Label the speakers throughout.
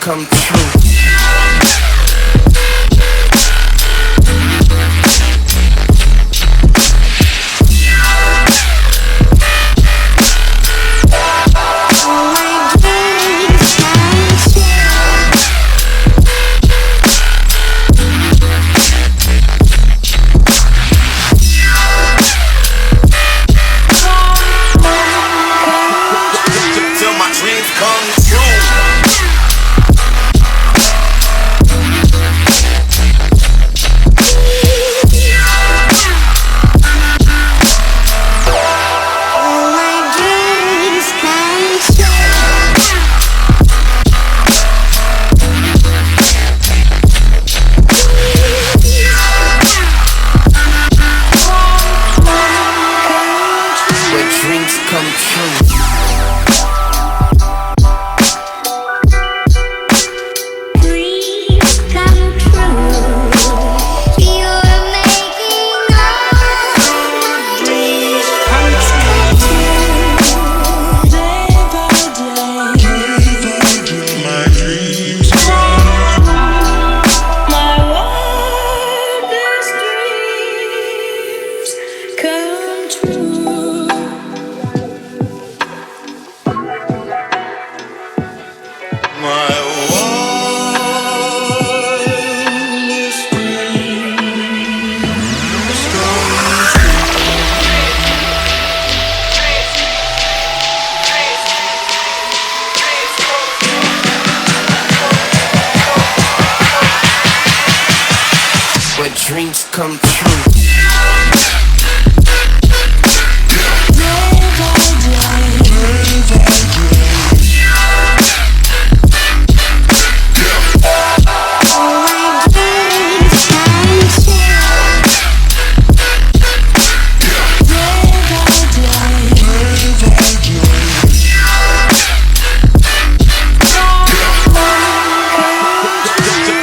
Speaker 1: come true. Dreams come true.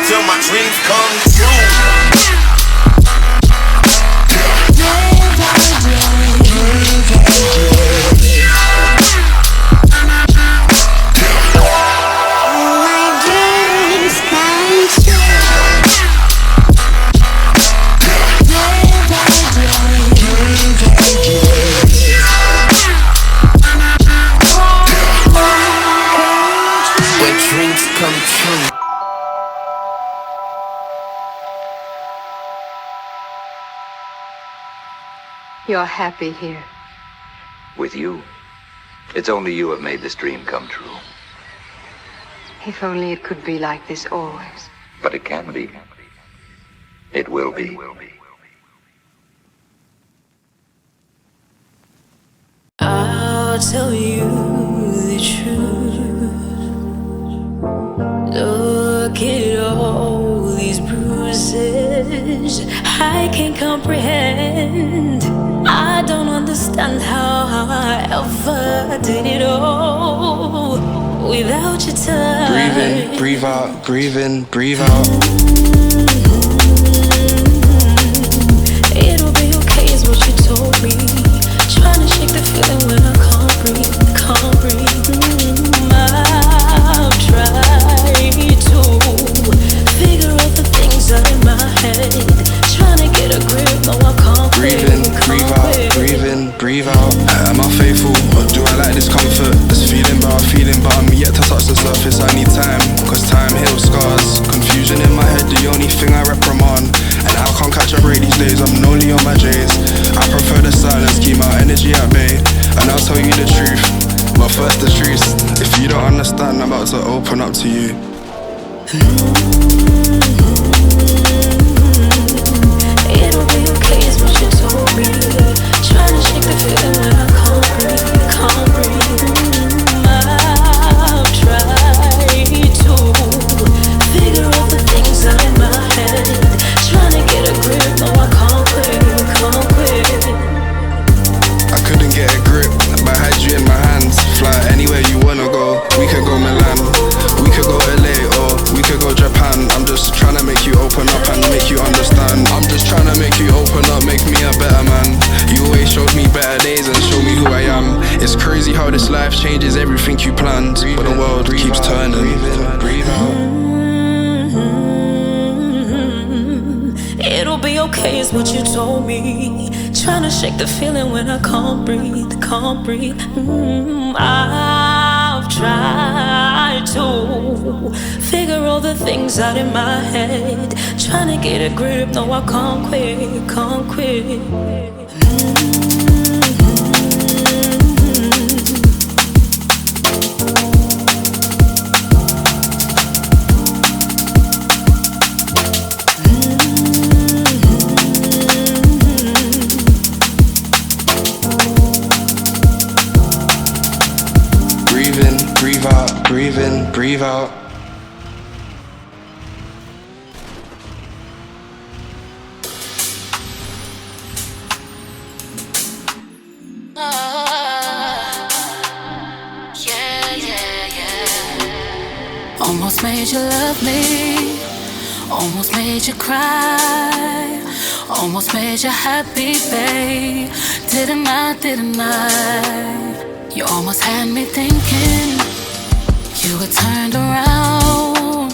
Speaker 1: Till my dreams come true.
Speaker 2: You're happy here.
Speaker 3: With you. It's only you have made this dream come true.
Speaker 2: If only it could be like this always.
Speaker 3: But it can be. It will be.
Speaker 4: I'll tell you the truth. Look at all these bruises I can't comprehend. I don't understand how I ever did it all without your touch.
Speaker 5: Breathe in, breathe out, breathe in, breathe out.
Speaker 4: It'll be okay is what you told me. Trying to shake the feeling when I can't breathe, can't breathe. I've tried to figure out the things that in my head. Trying to get a grip, no I can't
Speaker 5: breathe in, breathe out, breathe in, breathe out. Am I faithful or do I like discomfort? This feeling but I'm yet to touch the surface. I need time, cause time heals scars. Confusion in my head, the only thing I reprimand. And I can't catch a break these days, I'm lonely on my J's. I prefer the silence, keep my energy at bay. And I'll tell you the truth, but first the truth. If you don't understand, I'm about to open up to you.
Speaker 4: It'll be okay is what you told me. Trying to shake the feeling when I can't breathe, can't breathe. I've tried to figure out the things that in my head. Trying to get a grip, no I can't quit, can't quit.
Speaker 5: I couldn't get a grip, but I had you in my hands. Fly anywhere you wanna go, we could go Milan, we could go LA or we could go Japan. I'm just trying to make you open up and make you understand. I'm just trying to make you open up, make me a better man. You always showed me better days and showed me who I am. It's crazy how this life changes everything you planned, but the world keeps turning. Breathe out.
Speaker 4: It'll be okay is what you told me. Trying to shake the feeling when I can't breathe, can't breathe. I've tried to figure all the things out in my head, trying to get a grip. No, I can't quit, can't quit.
Speaker 5: Breathe in, breathe out.
Speaker 4: Almost made you love me, almost made you cry, almost made you happy, babe. Didn't I? You almost had me thinking you were turned around,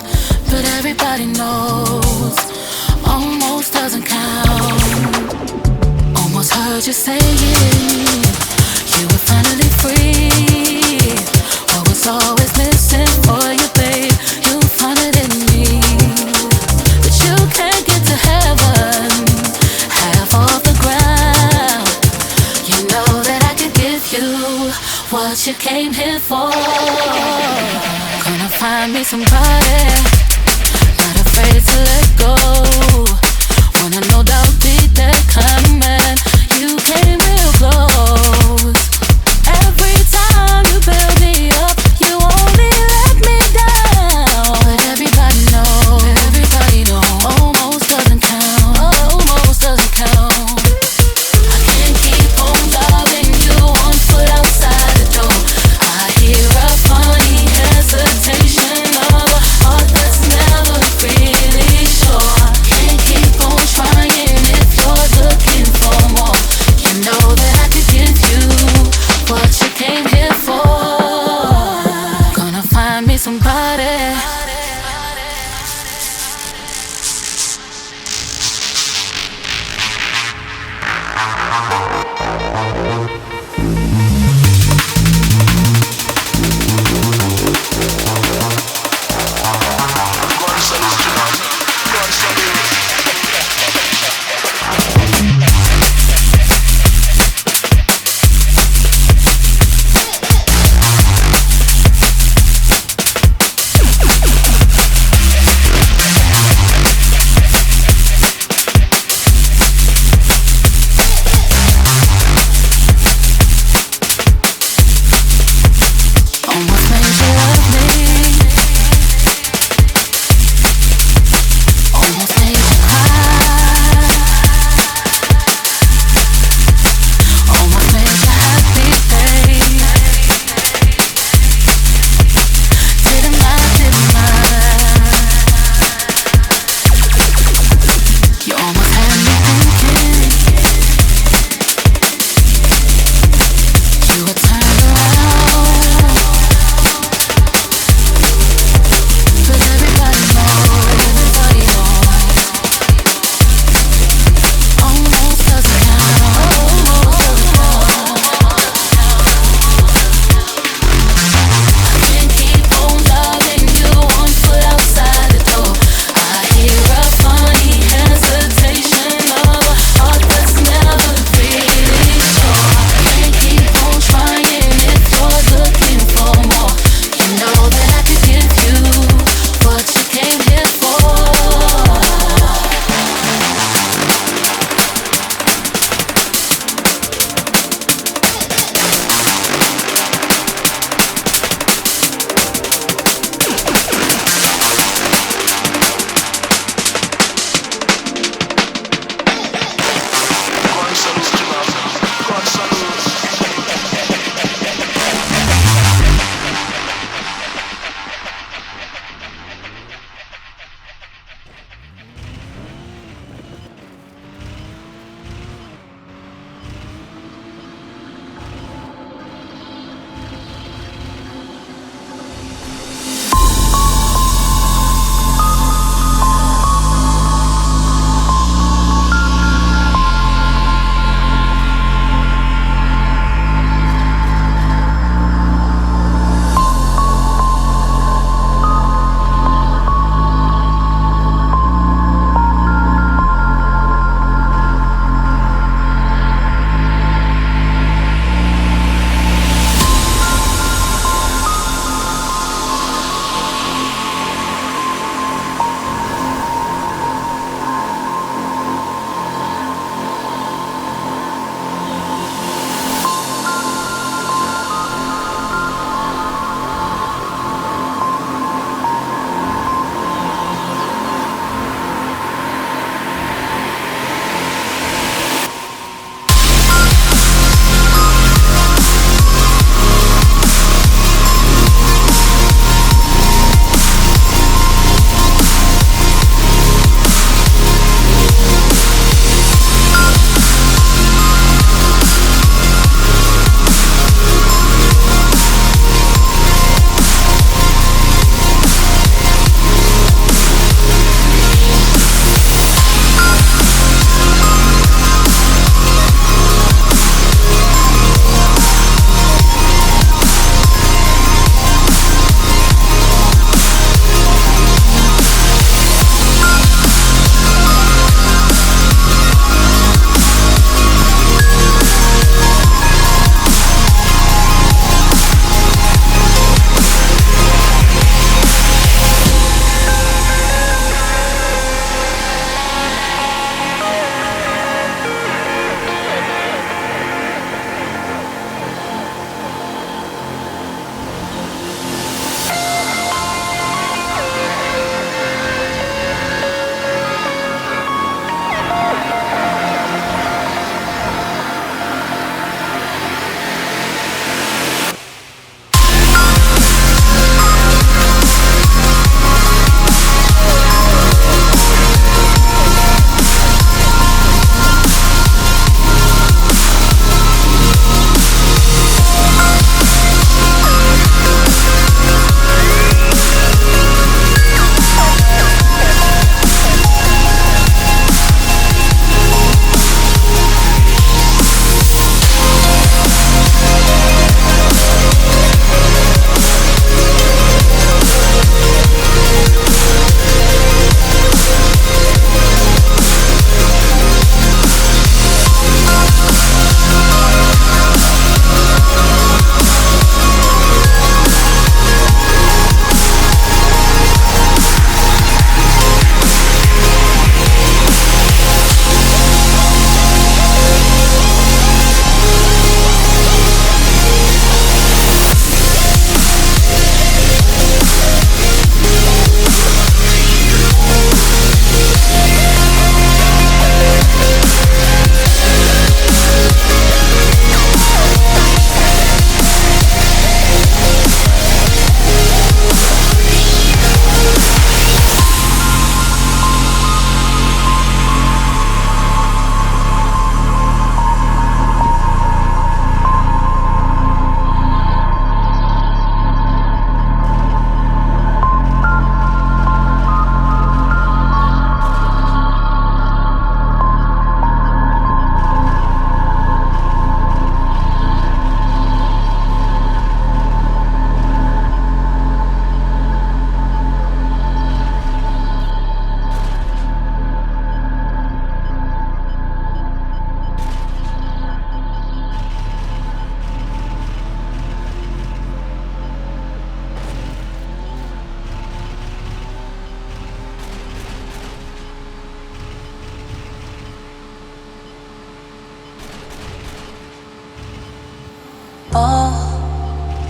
Speaker 4: but everybody knows almost doesn't count. Almost heard you saying you were finally free. What was always missing for you, babe? You found it in me. But you can't get to heaven half off the ground. You know that I can give you what you came here for. Gonna find me somebody, not afraid to let go. Wanna no doubt be that kind of man. You came real close. Every time you build me up, you only let me down. But everybody know, almost doesn't count, almost doesn't count. I can't keep on loving you, one foot outside the door. I hear a funny hesitation of a heart that's never really sure. Can't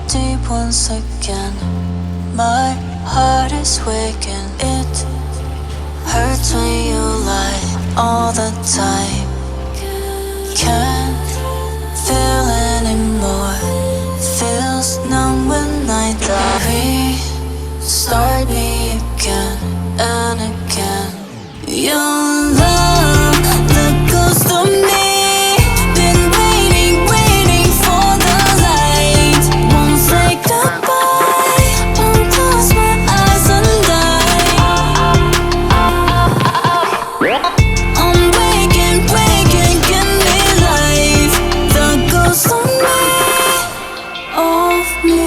Speaker 4: deep once again. My heart is waking. It hurts when you lie all the time. Can't feel anymore. Feels numb when I die. Restart me again and again. Your love, the ghost of me. Been waiting, waiting for the light. Won't say goodbye. Won't close my eyes and die. I'm waking, waking, give me life. The ghost of me, of me.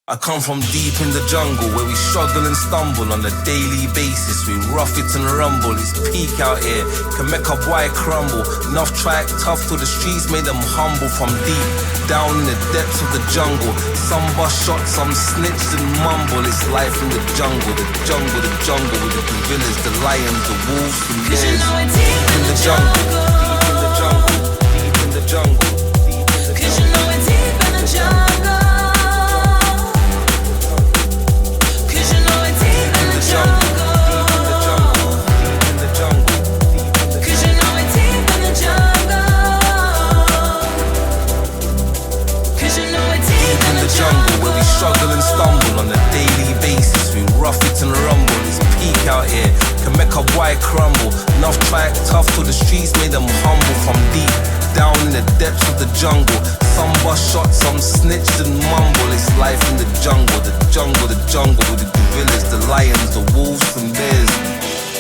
Speaker 6: I come from deep in the jungle where we struggle and stumble on a daily basis. We rough it and rumble, it's peak out here, can make a boy crumble. Enough try act tough till the streets made them humble. From deep down in the depths of the jungle, some bust shots, some snitched and mumble. It's life in the jungle, the jungle, the jungle, with the gorillas, the lions, the wolves, the bears. Deep in the jungle, deep in the jungle, deep in the jungle, deep in the jungle. 'Cause you know it's deep in the jungle. Jungle where we struggle and stumble on a daily basis. We rough it and rumble, it's peak out here, can make a boy crumble. Enough try act tough till the streets made them humble. From deep down in the depths of the jungle, some bust shots, some snitched and mumble. It's life in the jungle, the jungle, the jungle, with the gorillas, the lions, the wolves and bears.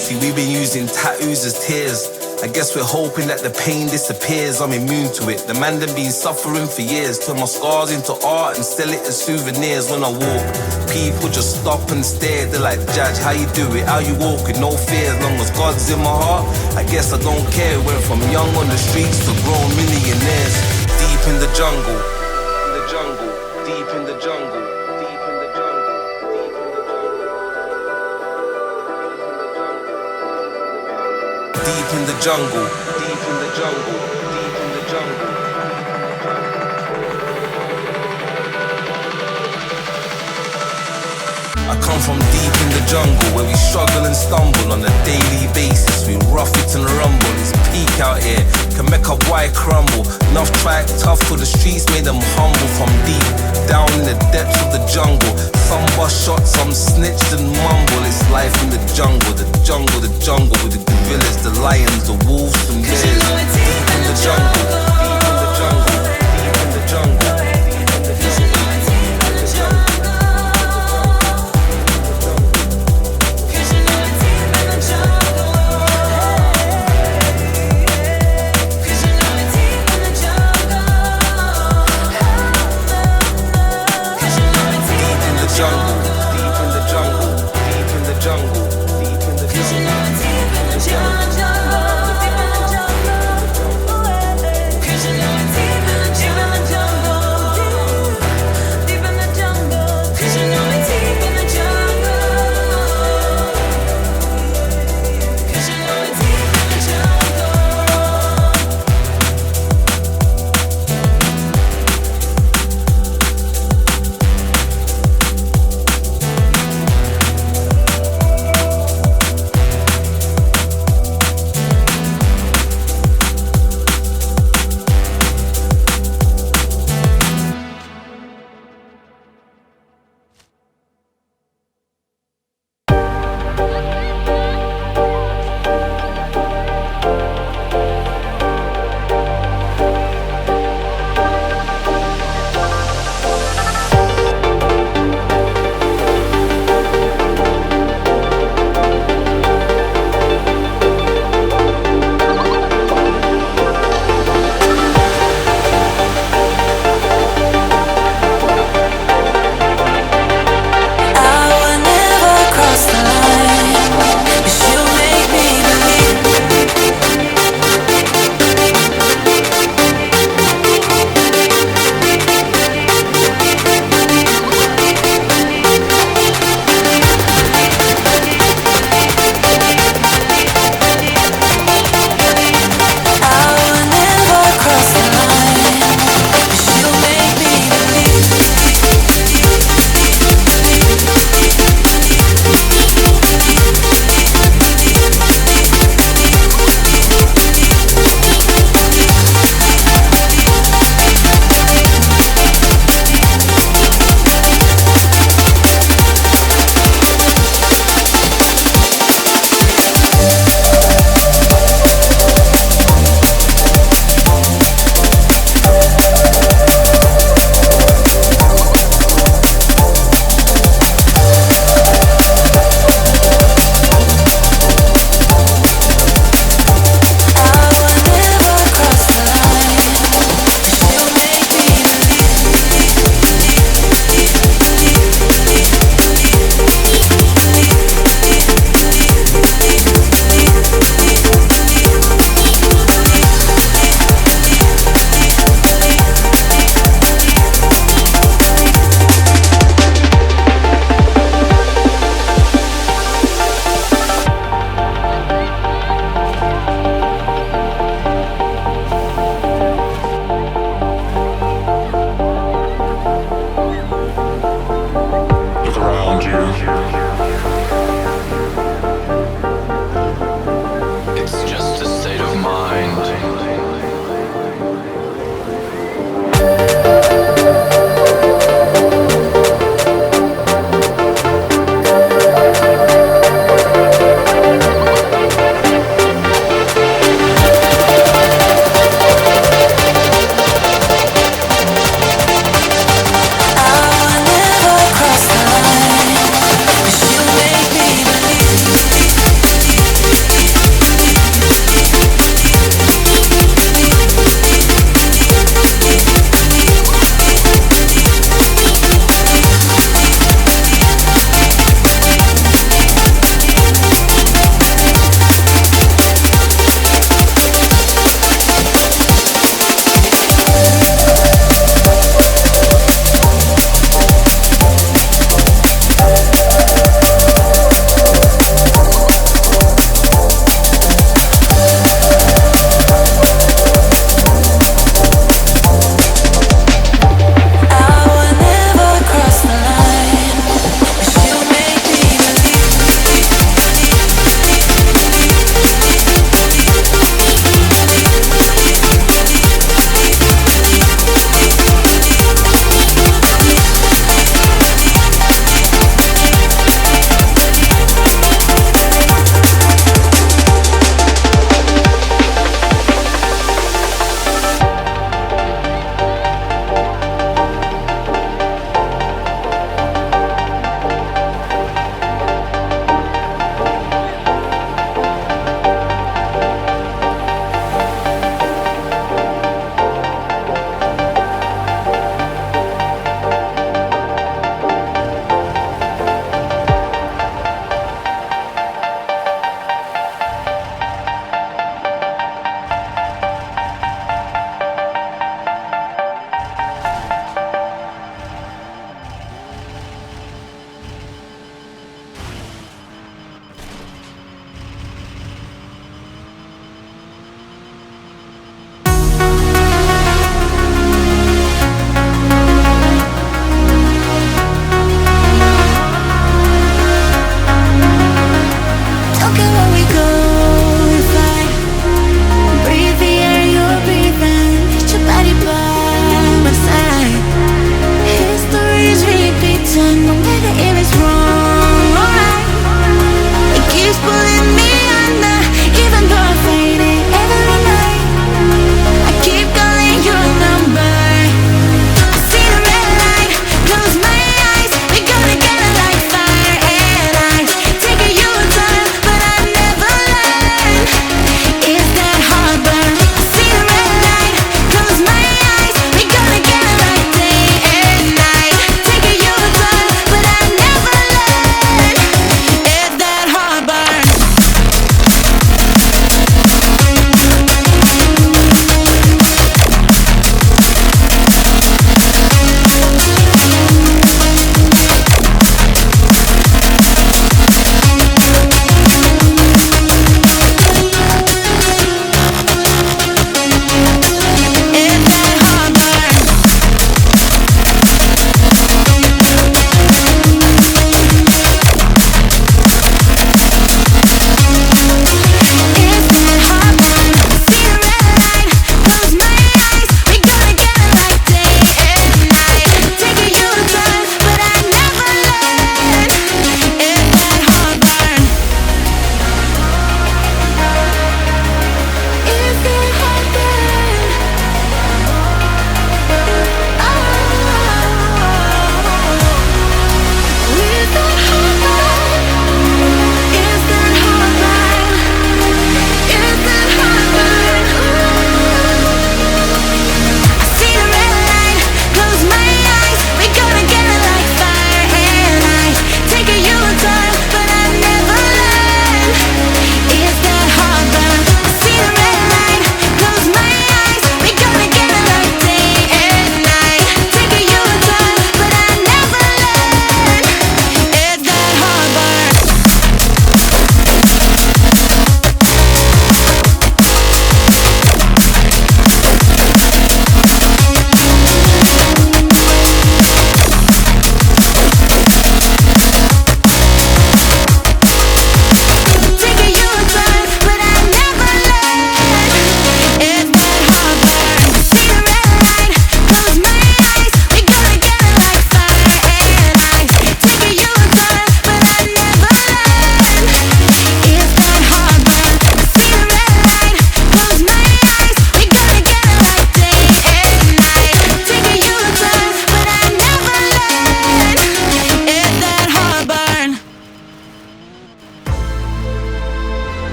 Speaker 6: See, we've been using tattoos as tears. I guess we're hoping that the pain disappears. I'm immune to it. The man done been suffering for years. Turn my scars into art and sell it as souvenirs. When I walk, people just stop and stare. They're like, Judge, how you do it? How you walk with no fear? As long as God's in my heart, I guess I don't care. Went from young on the streets to grown millionaires. Deep in the jungle, in the jungle, deep in the jungle. Deep in the jungle, deep in the jungle, deep in the jungle. I come from deep in the jungle where we struggle and stumble on a daily basis. We rough it and rumble, it's peak out here, can make a white crumble. Enough track tough till the streets made them humble. From deep down in the depths of the jungle, some bust shots, some snitched and mumble. It's life in the jungle, the jungle, the jungle, with the gorillas, the lions, the wolves, and bears. Deep in the jungle, deep in the jungle, deep in the jungle.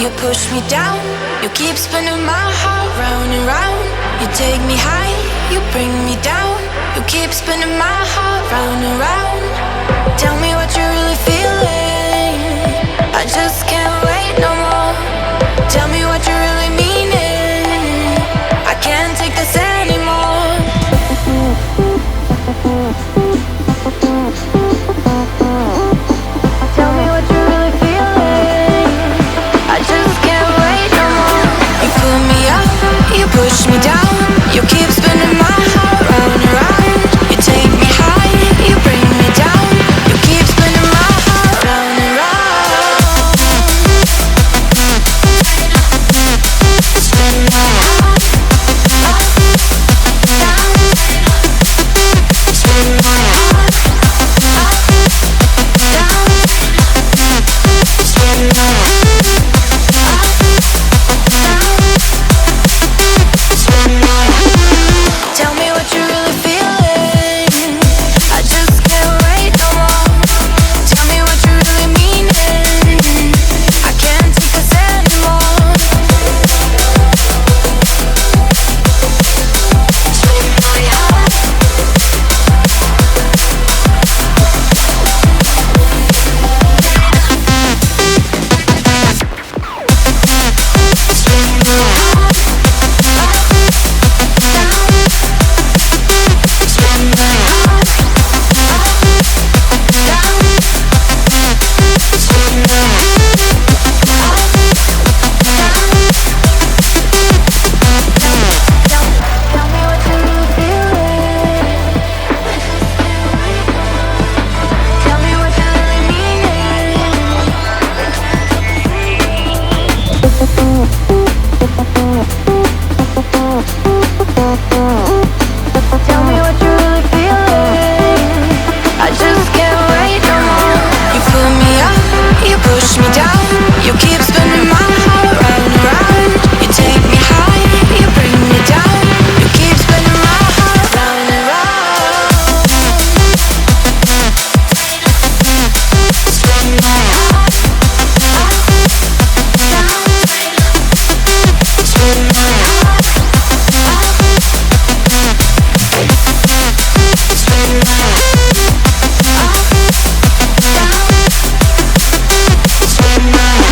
Speaker 4: You push me down, you keep spinning my heart round and round. You take me high, you bring me down. You keep spinning my heart round and round. Tell me what you're really feeling. I just can't wait no more. Tell me what you're really meaning. I can't take this anymore. Tell me what you're really feeling. I just can't wait no more. You pull me up, you push me down. You keep spinning my heart round and round. You take me high, you bring me down. You keep spinning my heart round and round. Spinning my heart up, down. Spinning my heart up, down. Spinning my heart up, down. Spinning my heart. Tell me what you're really feeling. I just can't wait no more. Tell me what you're really meaning. I can't take this anymore. Spinning my heart. Spinning my heart up, down. Spinning my heart up, down. Spinning my heart up, down. Tell me what you're really feeling. Tell me what you're really meaning. Tell me what you're really feeling. I just can't wait no more. You pull me up, you push me down. You keep spinning my heart round and round. You take me high, you bring me down. You keep spinning my heart round and round. Spinning my heart up, down. Spinning my heart up, spinning my heart up, down. Spinning my heart.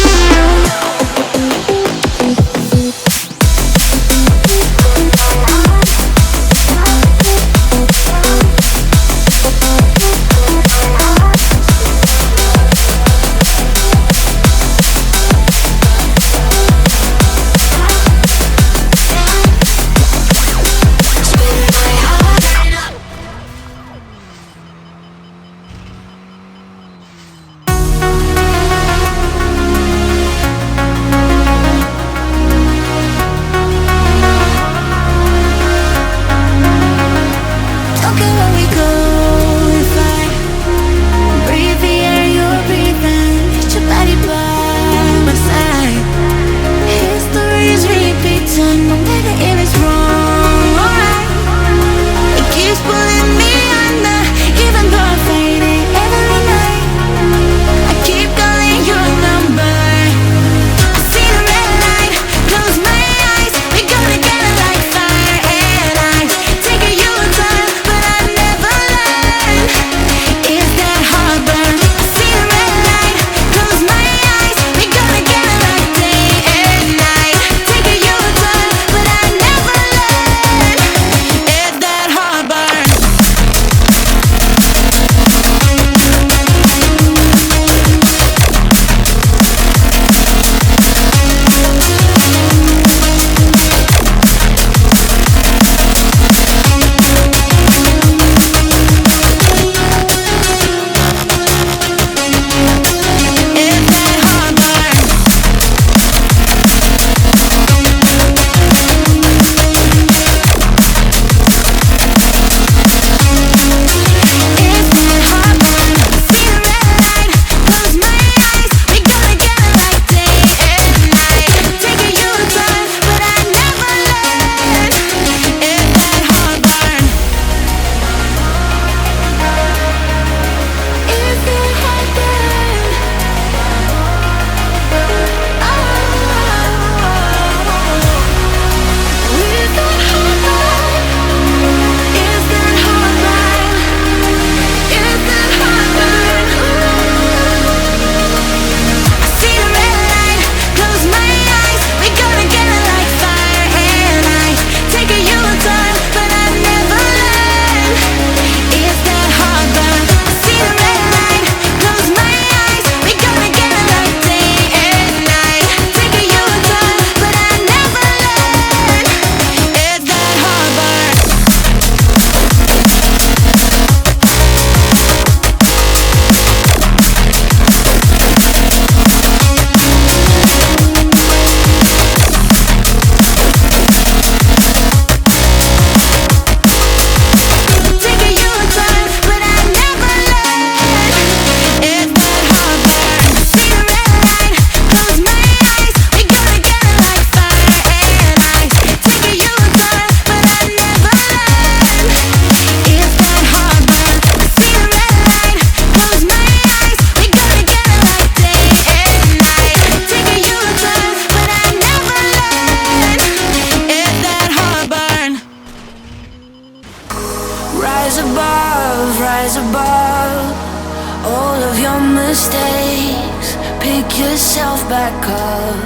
Speaker 4: yourself back up.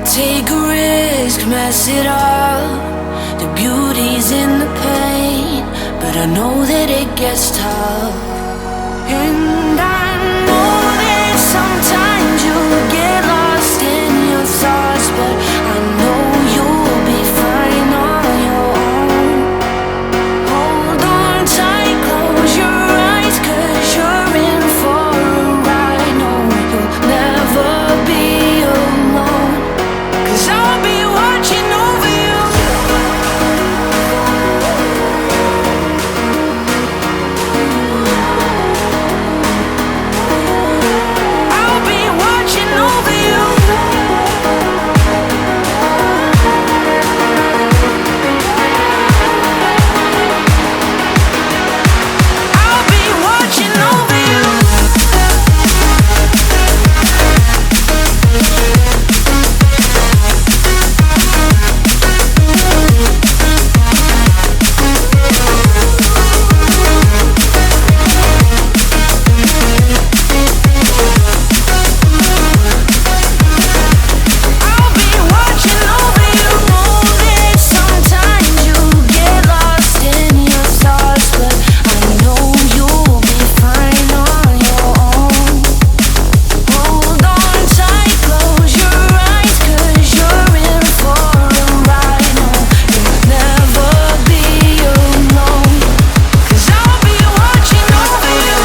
Speaker 4: Take a risk, mess it up. The beauty's in the pain, but I know that it gets tough. And I know that sometimes you'll get lost in your thoughts, but I know you'll be fine on your own. Hold on tight, close your eyes, 'cause you're in for a ride. No, you'll never be alone, 'cause I'll be watching over you. I'll be watching over you. I'll be watching over you. I'll be watching over you. Know that sometimes you'll get lost in your thoughts, but I know you'll be fine on your own. Hold on tight, close your eyes, 'cause you're in for a ride. No, you'll never be alone, 'cause I'll be watching over you.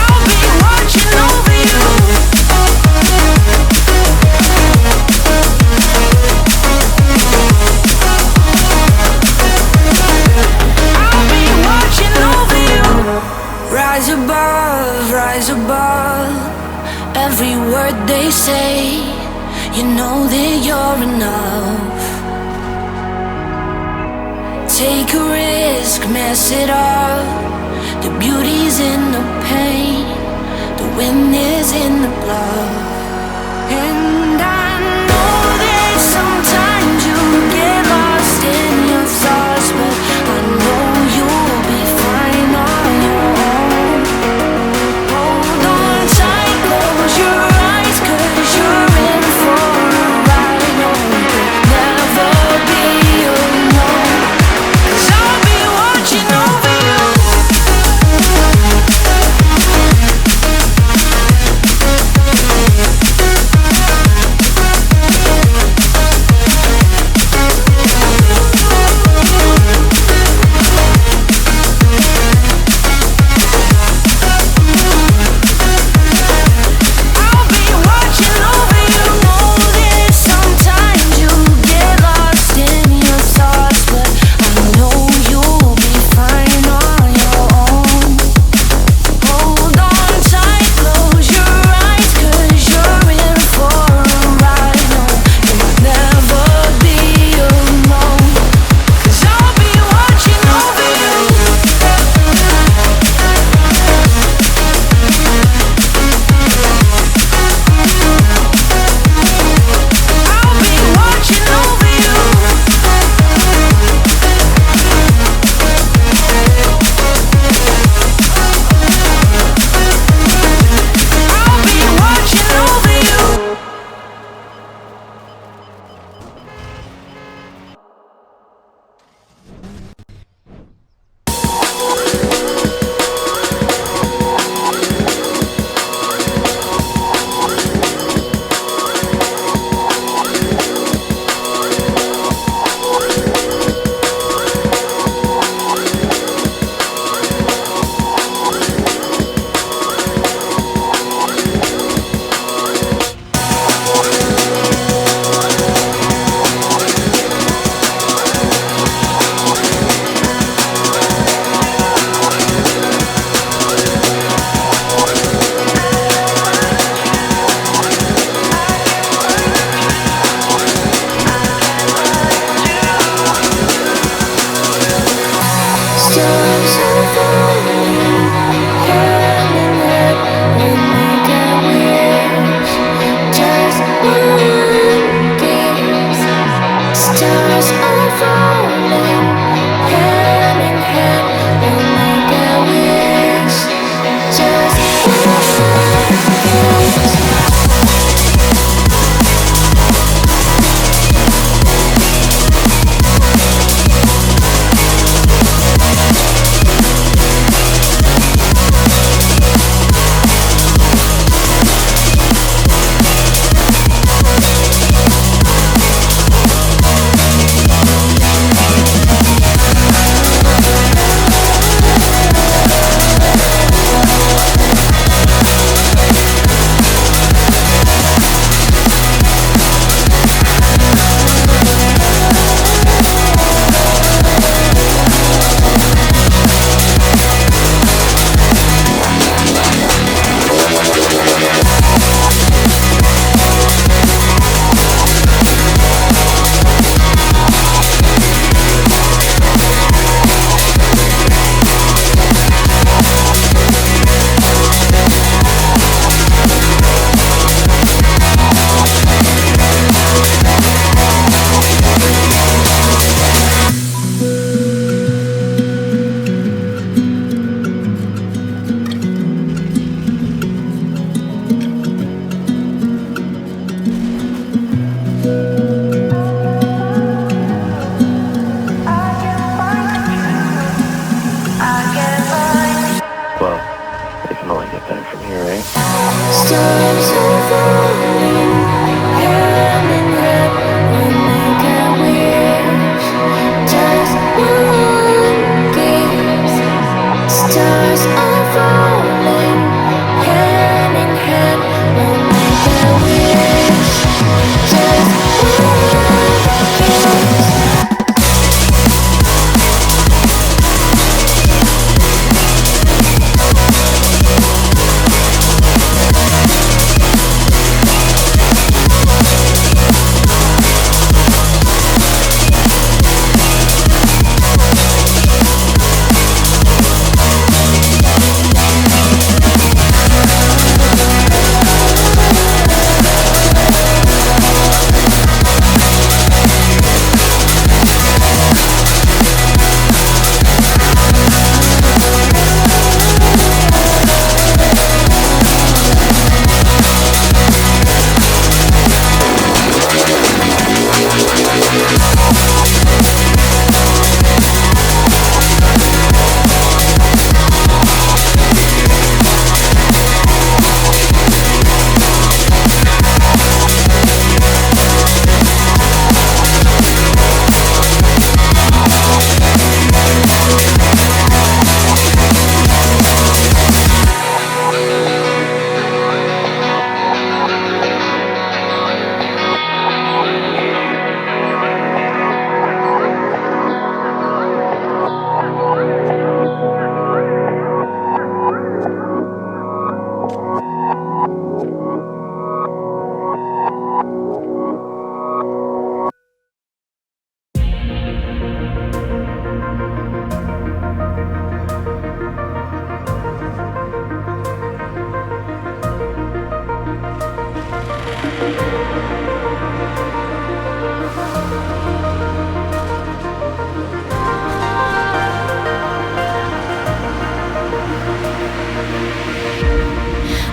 Speaker 4: I'll be watching over you. I'll be watching over you. Rise above every word they say. You know that you're enough. Take a risk, mess it up. The beauty's in the pain, the wind is in the blood. And I know that sometimes you get lost in your thoughts, but I know you'll be fine on your own. Hold on tight, close your eyes, 'cause you're in for a ride. No, you'll never be alone, 'cause I'll be watching over you. falling, hand in hand, we'll make a wish. Just one kiss. Stars are falling, hand in hand, we'll make a wish. Just one kiss. Stars are falling, hand in hand, we'll make a wish. Just one kiss.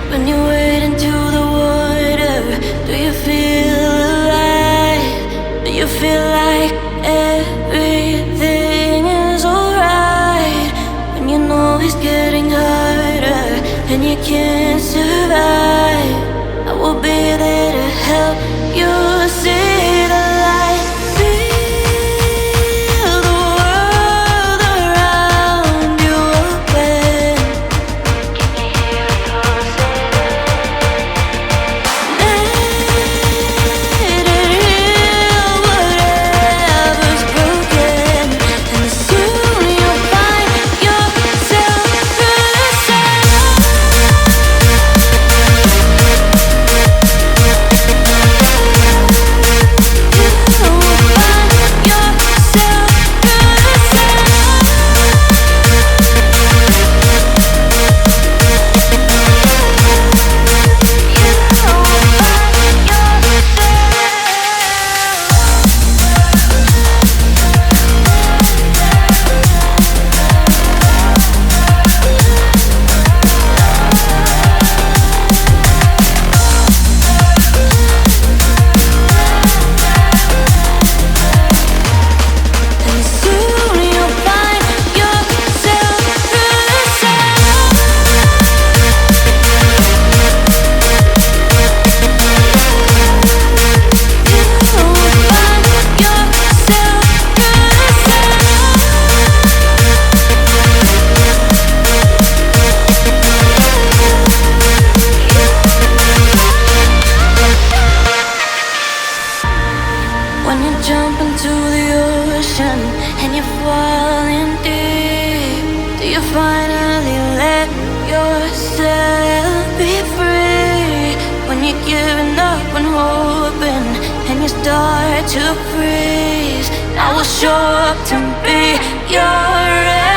Speaker 4: When you wade into the water, do you feel alive? Do you feel like everything is alright? When you know it's getting harder and you can't survive, I will be there to help you see the light. Feel the world around you open. Can you hear it pulsing? Let it heal whatever's broken, and soon you'll find yourself through the sun. ocean and you're falling deep. Do you finally let yourself be free? When you're giving up and hoping and you start to freeze, I will show up to be your remedy.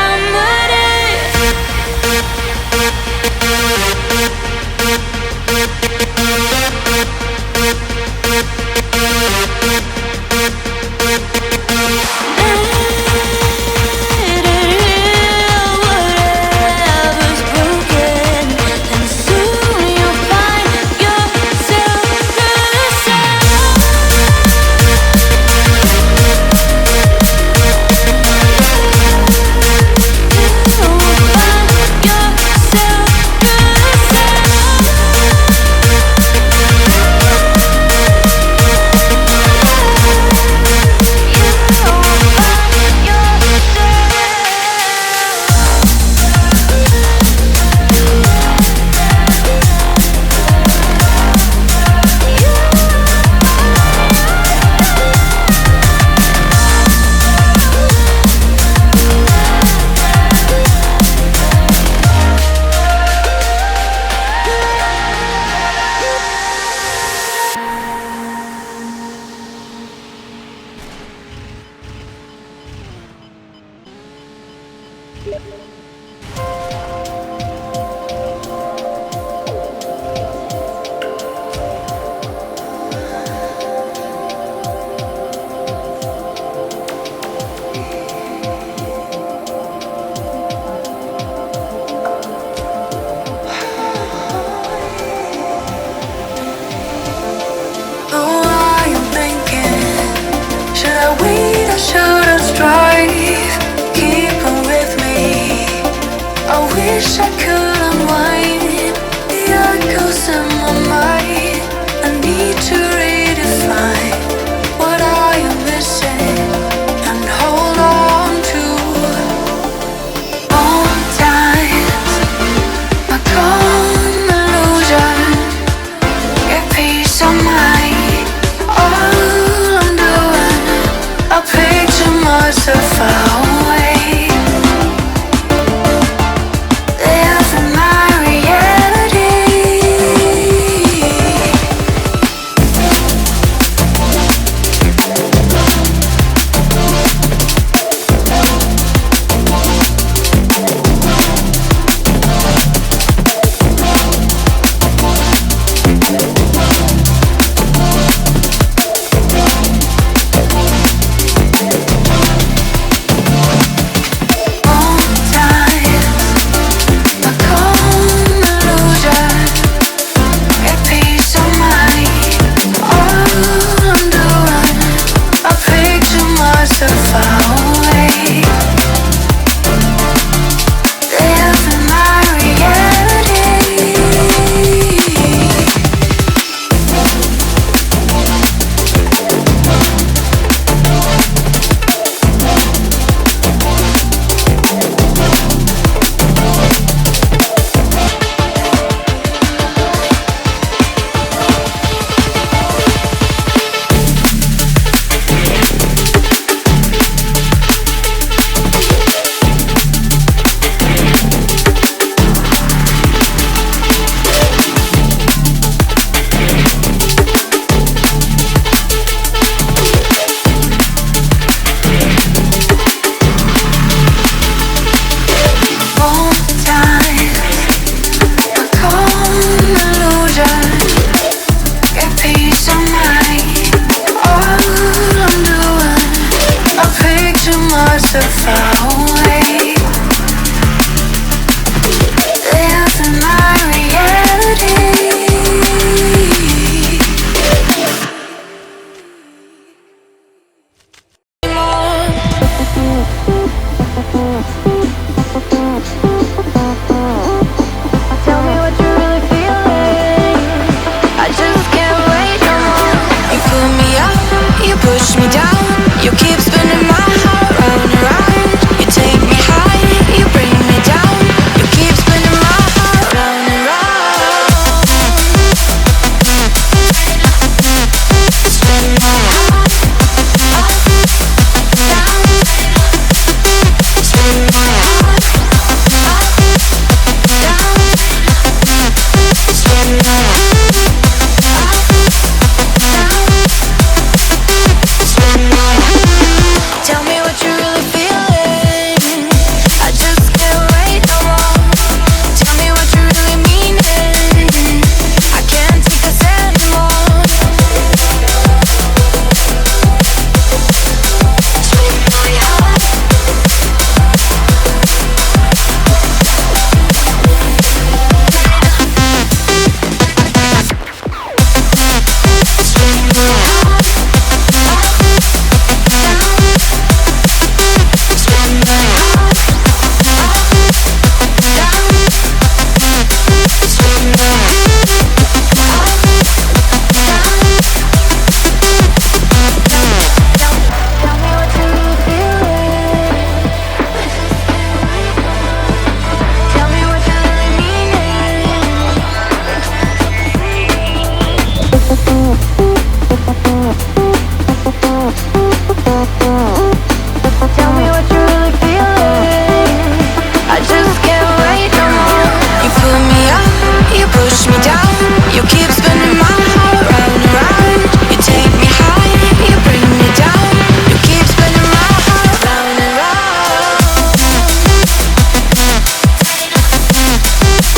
Speaker 7: Should I strive? Keep on with me.
Speaker 4: Tell me what you're really feeling. I just can't wait no more. You pull me up, you push me down. You keep spinning my heart round and round. You take me high, you bring me down. You keep spinning my heart round and round.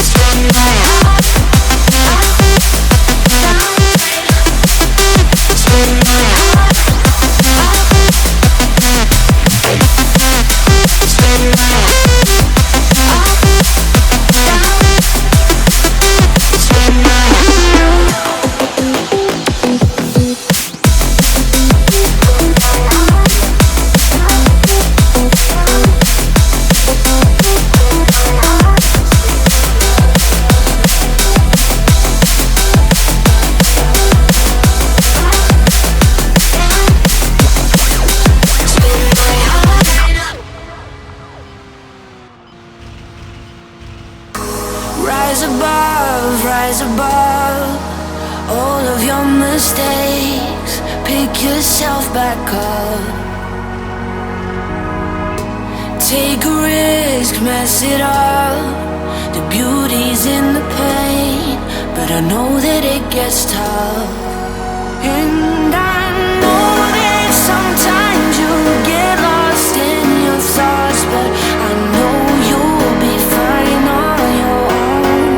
Speaker 4: Spin my heart, spin my heart, spin my heart. Rise above all of your mistakes. Pick yourself back up. Take a risk, mess it up. The beauty's in the pain, but I know that it gets tough. And I know that sometimes you get lost in your thoughts, but I know you'll be fine on your own.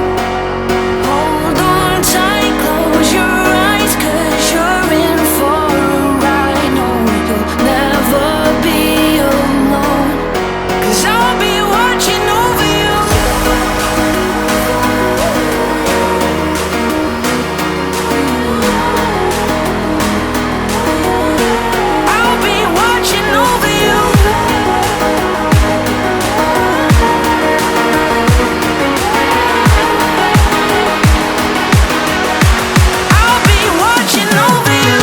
Speaker 4: Hold on tight, close your eyes, 'cause you're in for a ride. No, you'll never be alone, 'cause I'll be watching over you. I'll be watching over you. I'll be watching over you.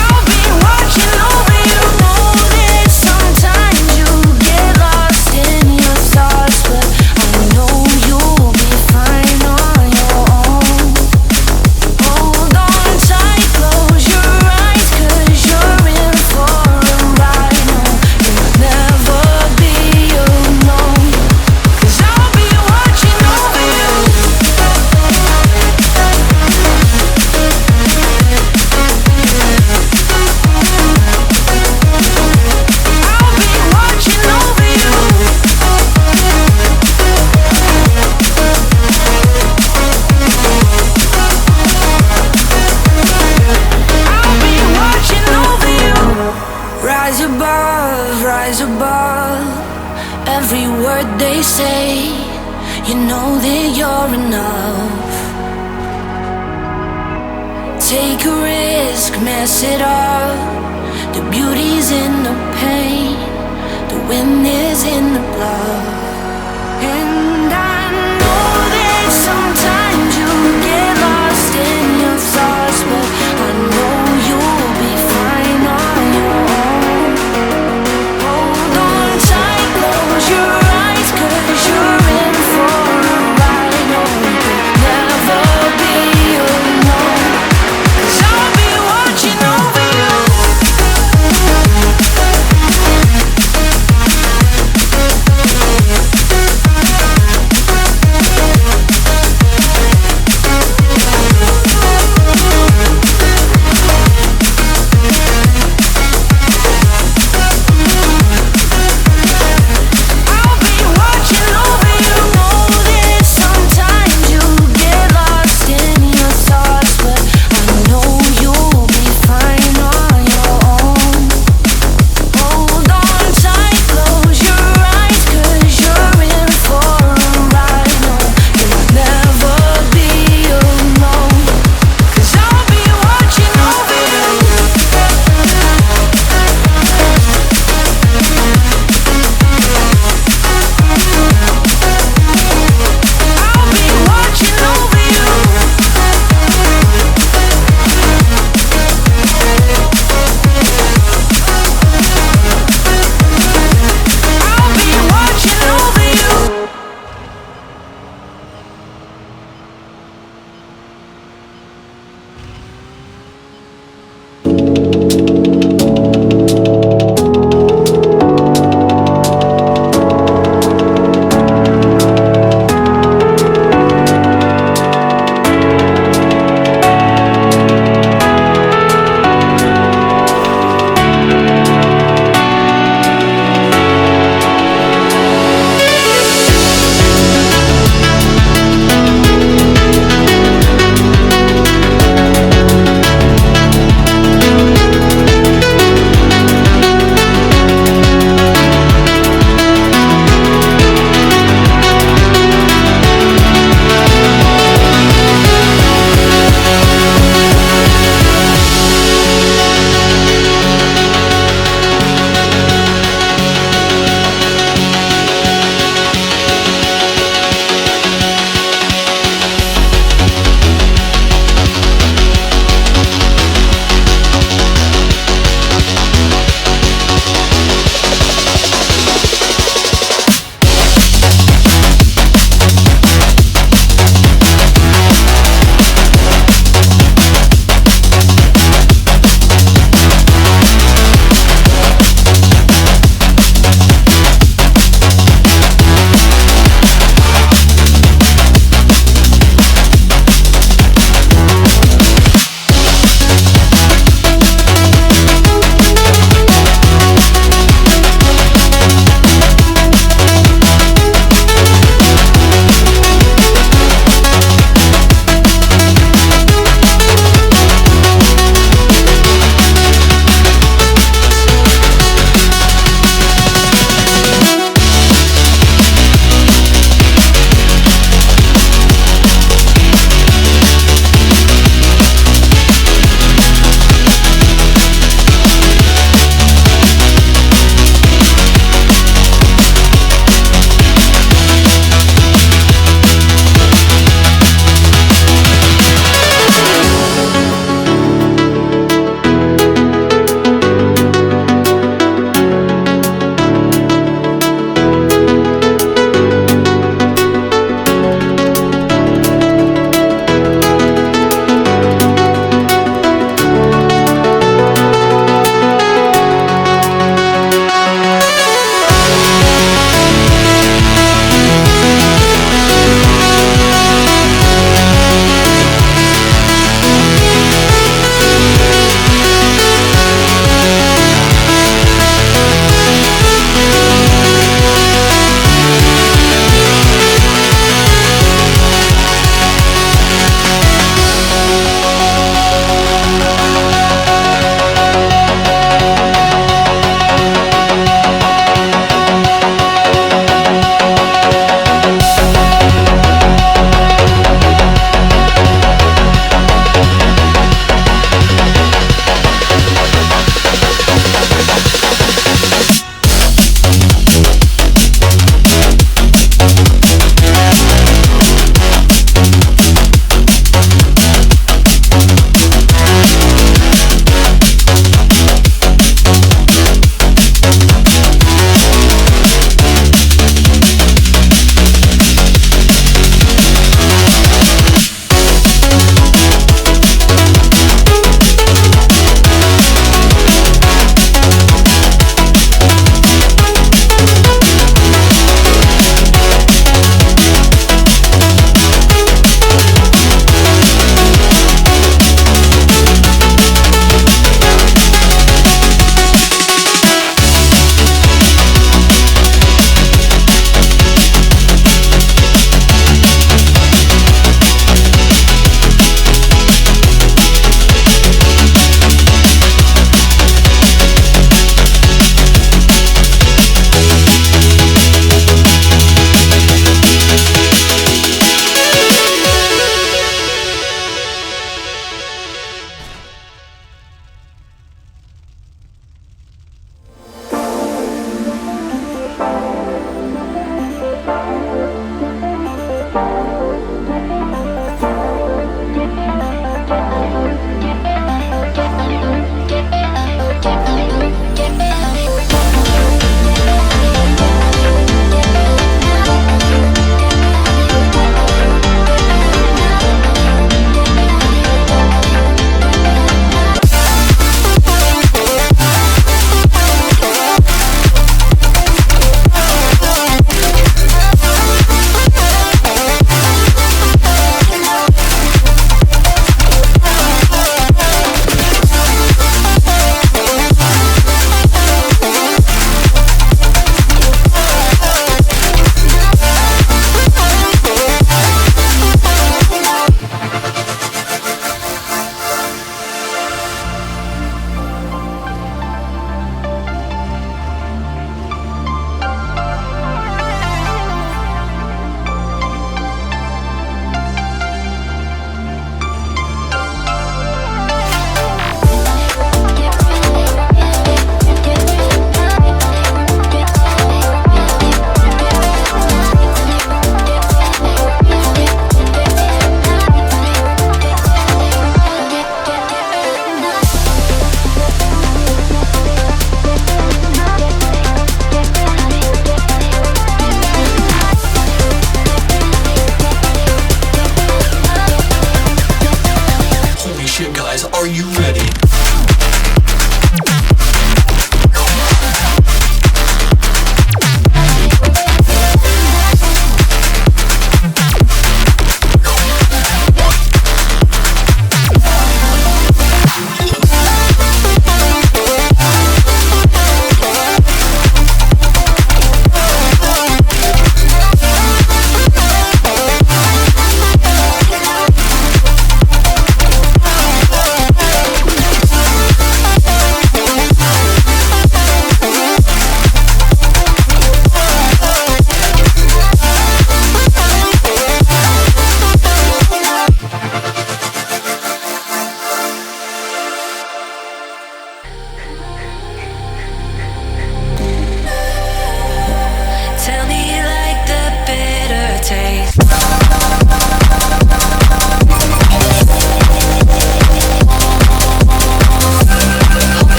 Speaker 4: I'll be watching over you. Know that sometimes you get lost in your thoughts, but I know you'll be fine on your own. Hold on tight, close your eyes, 'cause you're in for a ride. No, you'll never be alone, 'cause I'll be watching over you. I'll be watching over you. I'll be watching over you. Rise above every word they say. You know that you're enough. Take a risk, mess it up. The beauty's in the pain, the wind is in the blood. And I know that sometimes you get lost in your thoughts, but I know you'll be fine on your own. Hold on tight, close your eyes, 'cause you're in for a ride. No, you'll never be alone, 'cause I'll be watching over you.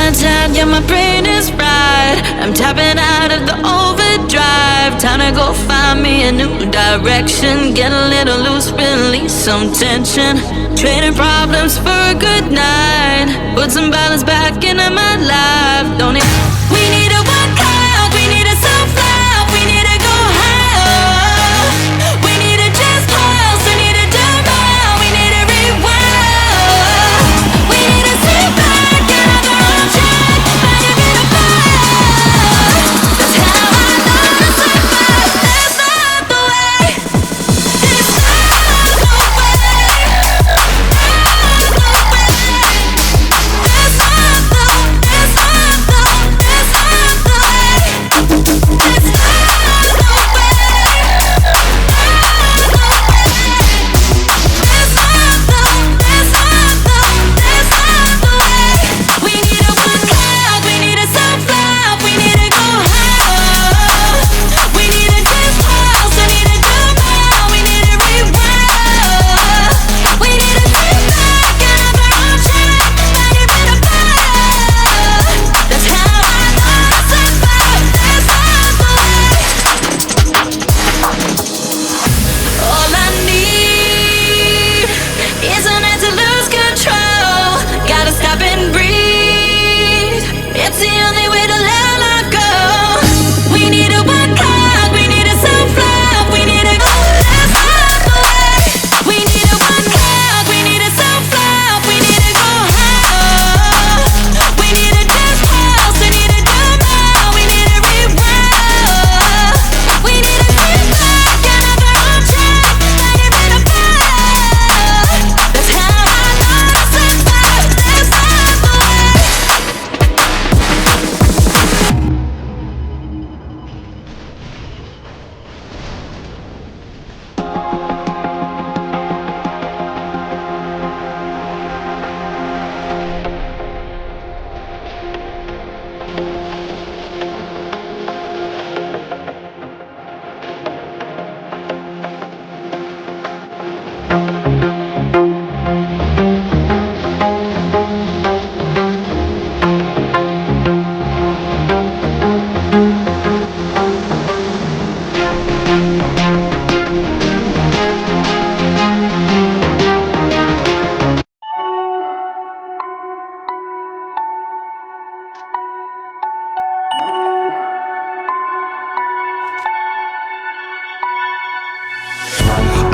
Speaker 4: Time, yeah, my brain is fried. I'm tapping out of the overdrive. Time to go find me a new direction. Get a little loose, release some tension. Trading problems for a good night. Put some balance back into my life. Don't it? We need a workout. We need a self-love. We need to go higher. We need to just pulse. We need to turn around. We need to rewind. We need to sit back and have our own track. Find a bit of fire. That's how I learn to survive. That's not the way. It's not the way. Not the way. That's not the. That's not the.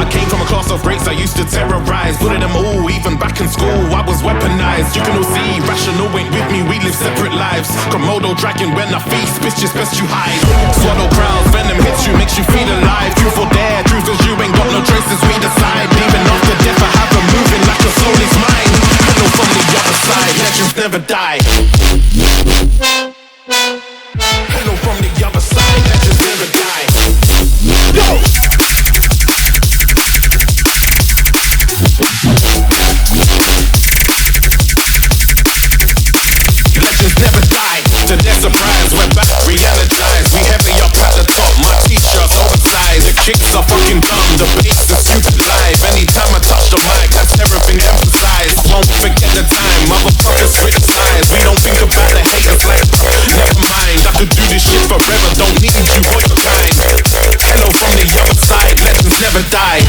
Speaker 7: came from a class of greats I used to terrorize. Bully them all, even back in school, I was weaponized. You can all see, rational ain't with me, we live separate lives. Komodo dragon when I feast, bitch, just best you hide. Swallow crowds, venom hits you, makes you feel alive. Truth or dare, truth is you ain't got no choices, we decide. Even after death, I have a moving like your soul is mine. Hello from the other side, legends never die. Hello from the other side, legends never die. Yo! Legends never die. To their surprise, we're back, re-energized. We heavy up at the top, my t-shirt's oversized. The kicks are fucking dumb, the bass is stupid live. Anytime I touch the mic, that's everything emphasized. Won't forget the time, motherfuckers criticize. We don't think about the haters like, never mind. I could do this shit forever, don't need you for your time. Hello from the other side, legends never die.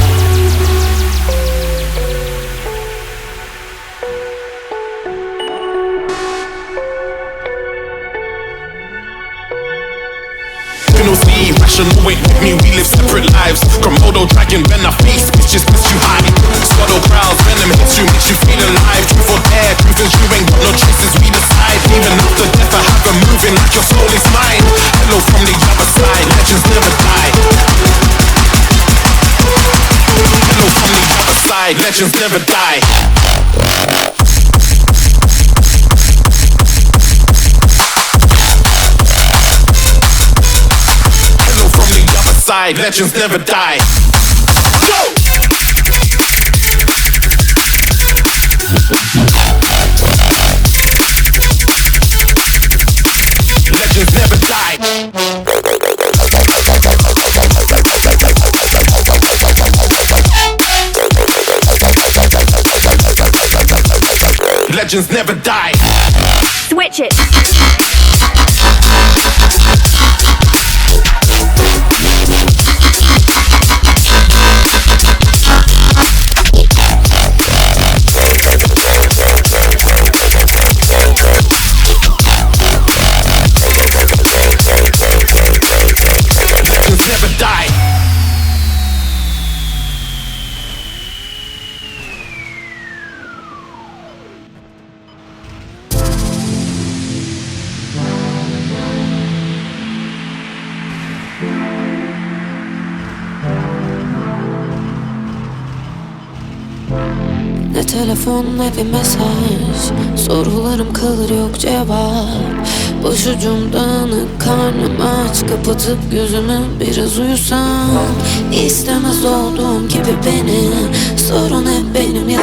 Speaker 7: See, rational ain't with me, we live separate lives. Komodo dragon when I feast, bitch, just best you hide. Swallow crowds, venom hits you, makes you feel alive. Truth or dare, truth is you ain't got no choices, we decide. Even after death, I have a moving like your soul is mine. Hello from the other side, legends never die. Hello from the other side, legends never die. Side, legends never die. Go! Legends never die. Legends never die.
Speaker 8: Switch it.
Speaker 7: Never die.
Speaker 4: Ne telefon ne bir mesaj, sorularım kalır yok cevap. Başucum dağınık, karnım aç, kapatıp gözümü biraz uyusam. İstemez olduğum gibi beni, sorun hep benim ya.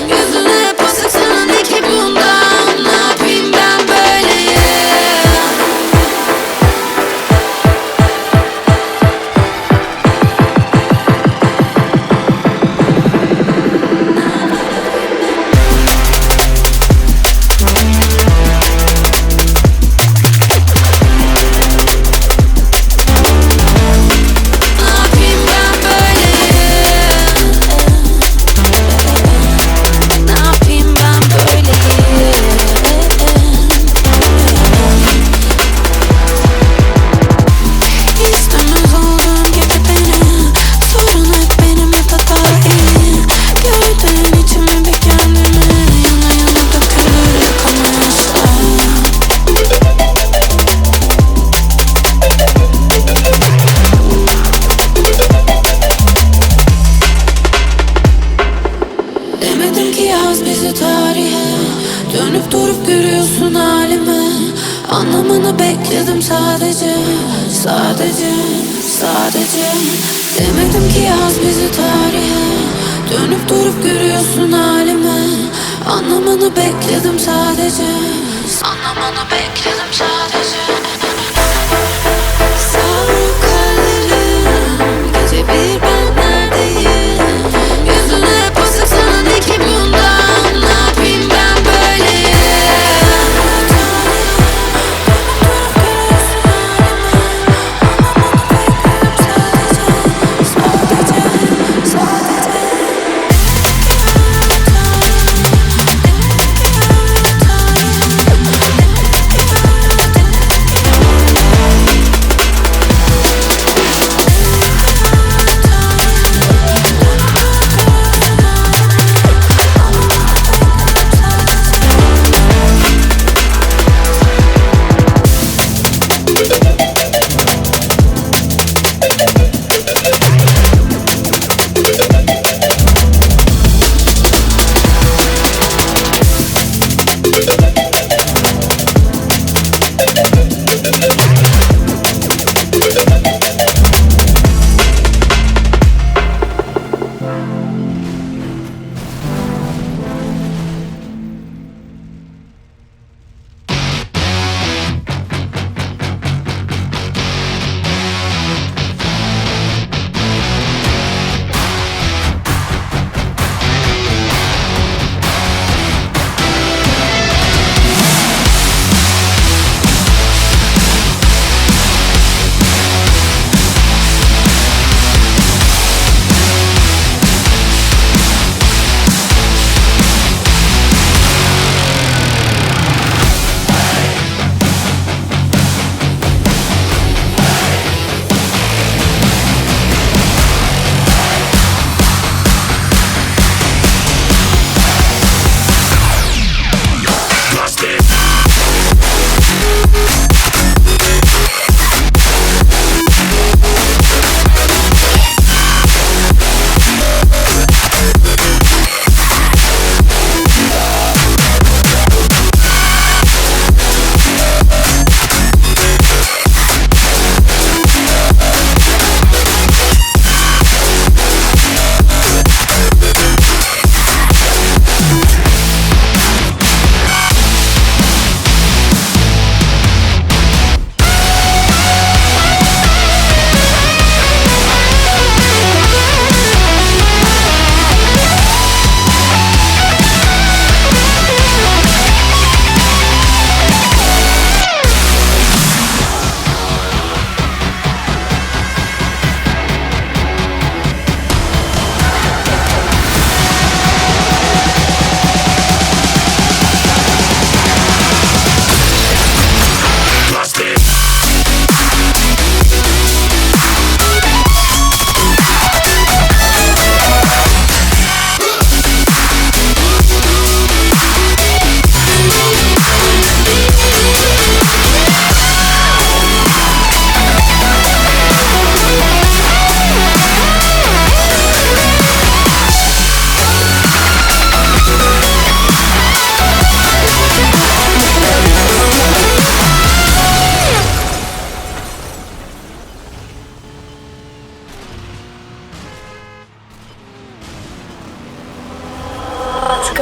Speaker 4: Yüzüne hep asık, sana ne ki bundan? Ne yapayım ben böyle? Sadece demedim ki yaz bizi tarihe. Dönüp durup görüyorsun halimi. Anlamanı bekledim sadece. Anlamanı bekledim sadece. Savruk hallerim, gece bir ben neredeyim? Yüzüne hep asık, sana ne ki bundan? Ne yapayım ben böyle?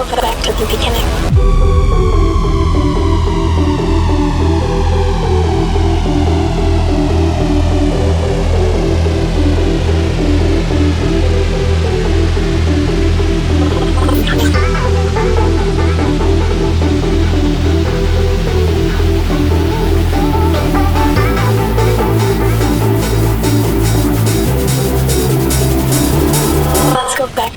Speaker 4: go back to the beginning. Let's go back.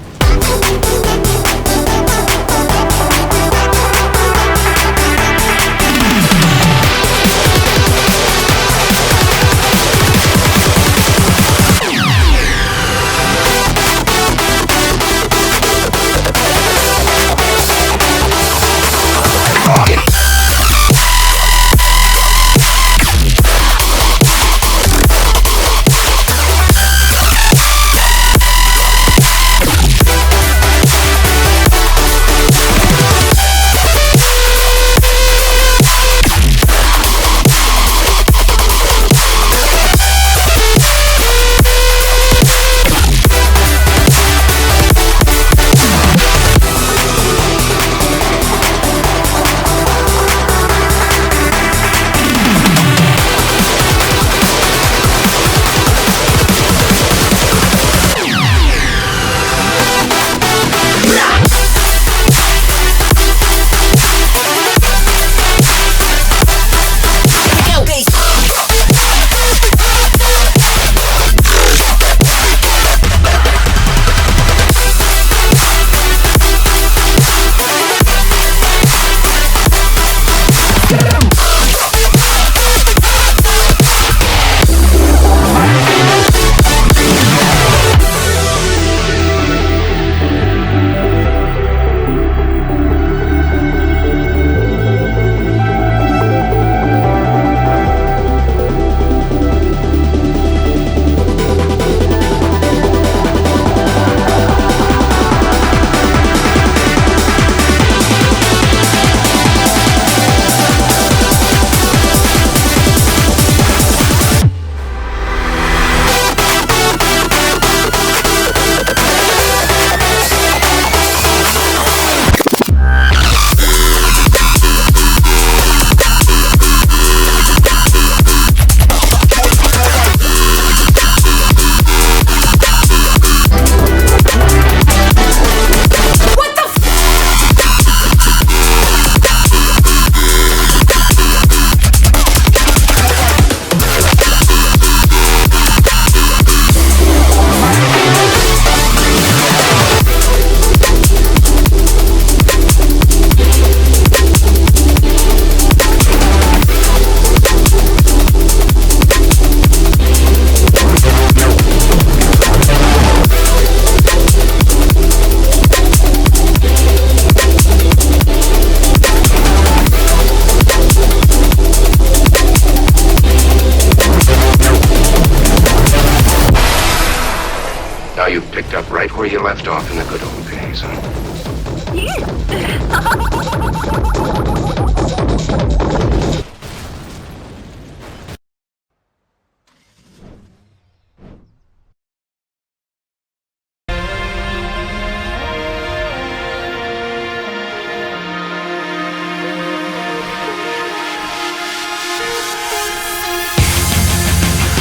Speaker 3: Where you left off in the good old days, huh?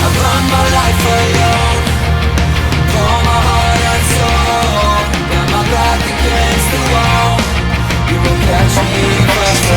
Speaker 6: I've run my life alone, pour my heart and soul, got my back against the wall. You will catch me if I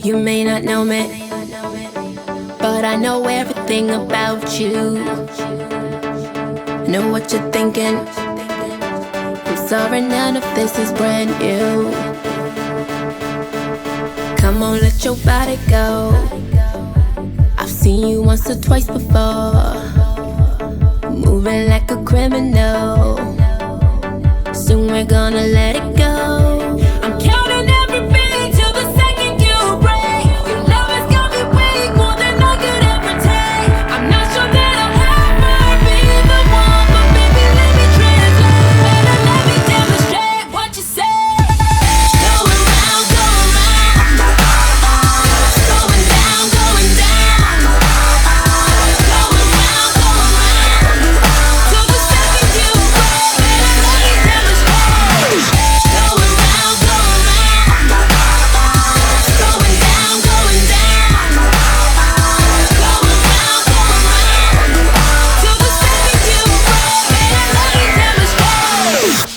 Speaker 4: You may not know me, but I know everything about you. I know what you're thinking. I'm sorry, none of this is brand new. Come on, let your body go. I've seen you once or twice before, moving like a criminal. Soon we're gonna let it go. I'm counting every beat till the second you break. Your love has got me weak, more than I could ever take. I'm not sure that I'll ever be the one, but baby, let me translate. Better let me demonstrate what you say. Going round, going round. Going down, going down. Going round, going round. Till the second you break. Better let me demonstrate. Going round, going round. Going down, going down. Going round, going round. Till the second you break. Better let me demonstrate.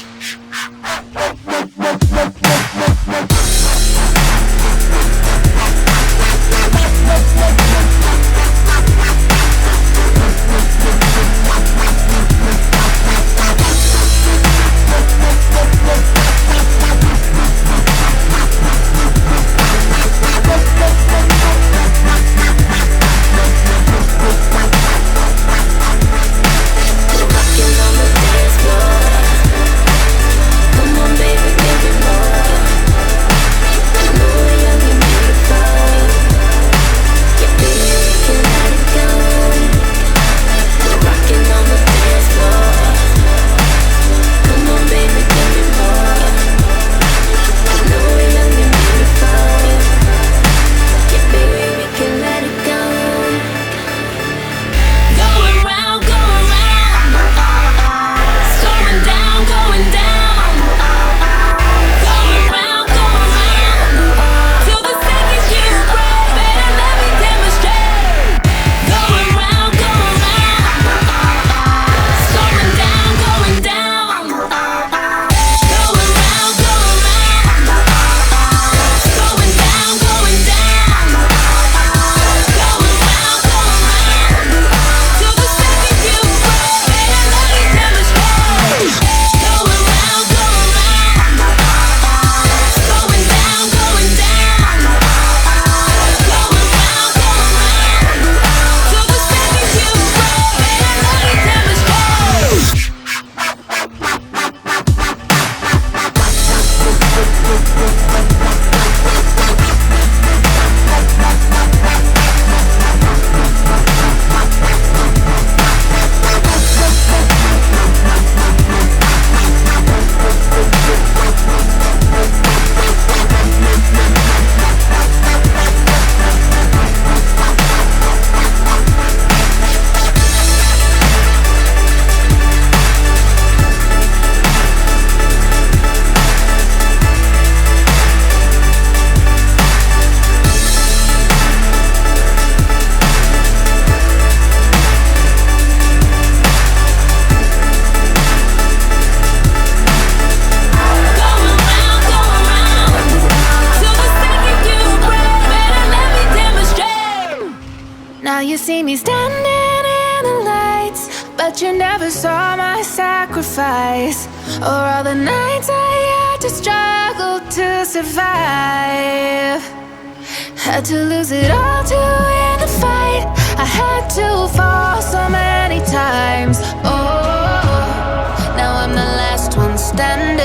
Speaker 4: Rockin' on the dance floor. Come on, baby, give me more. You know we're young and beautiful. Yeah, baby, we can let it go. We're rockin' on the dance floor. Come on, baby, give me more. You know we're young and beautiful. Yeah, baby, we can let it go. Going round, going round. Slowing down, going down. Going round, till the second you break. Better let me demonstrate. Going round, slowing down, going down. Going round, going down, going down. Going round, till the second you break. Better let me demonstrate. Going round, going down, going down. Going round, till the second you break. Better let me demonstrate. Going round, till the second you break. Better let me demonstrate. Now you see me standing in the lights, but you never saw my sacrifice, or all the nights I had to struggle to survive. Had to lose it all to win the fight. I had to fall so many times. Oh, now I'm the last one standing.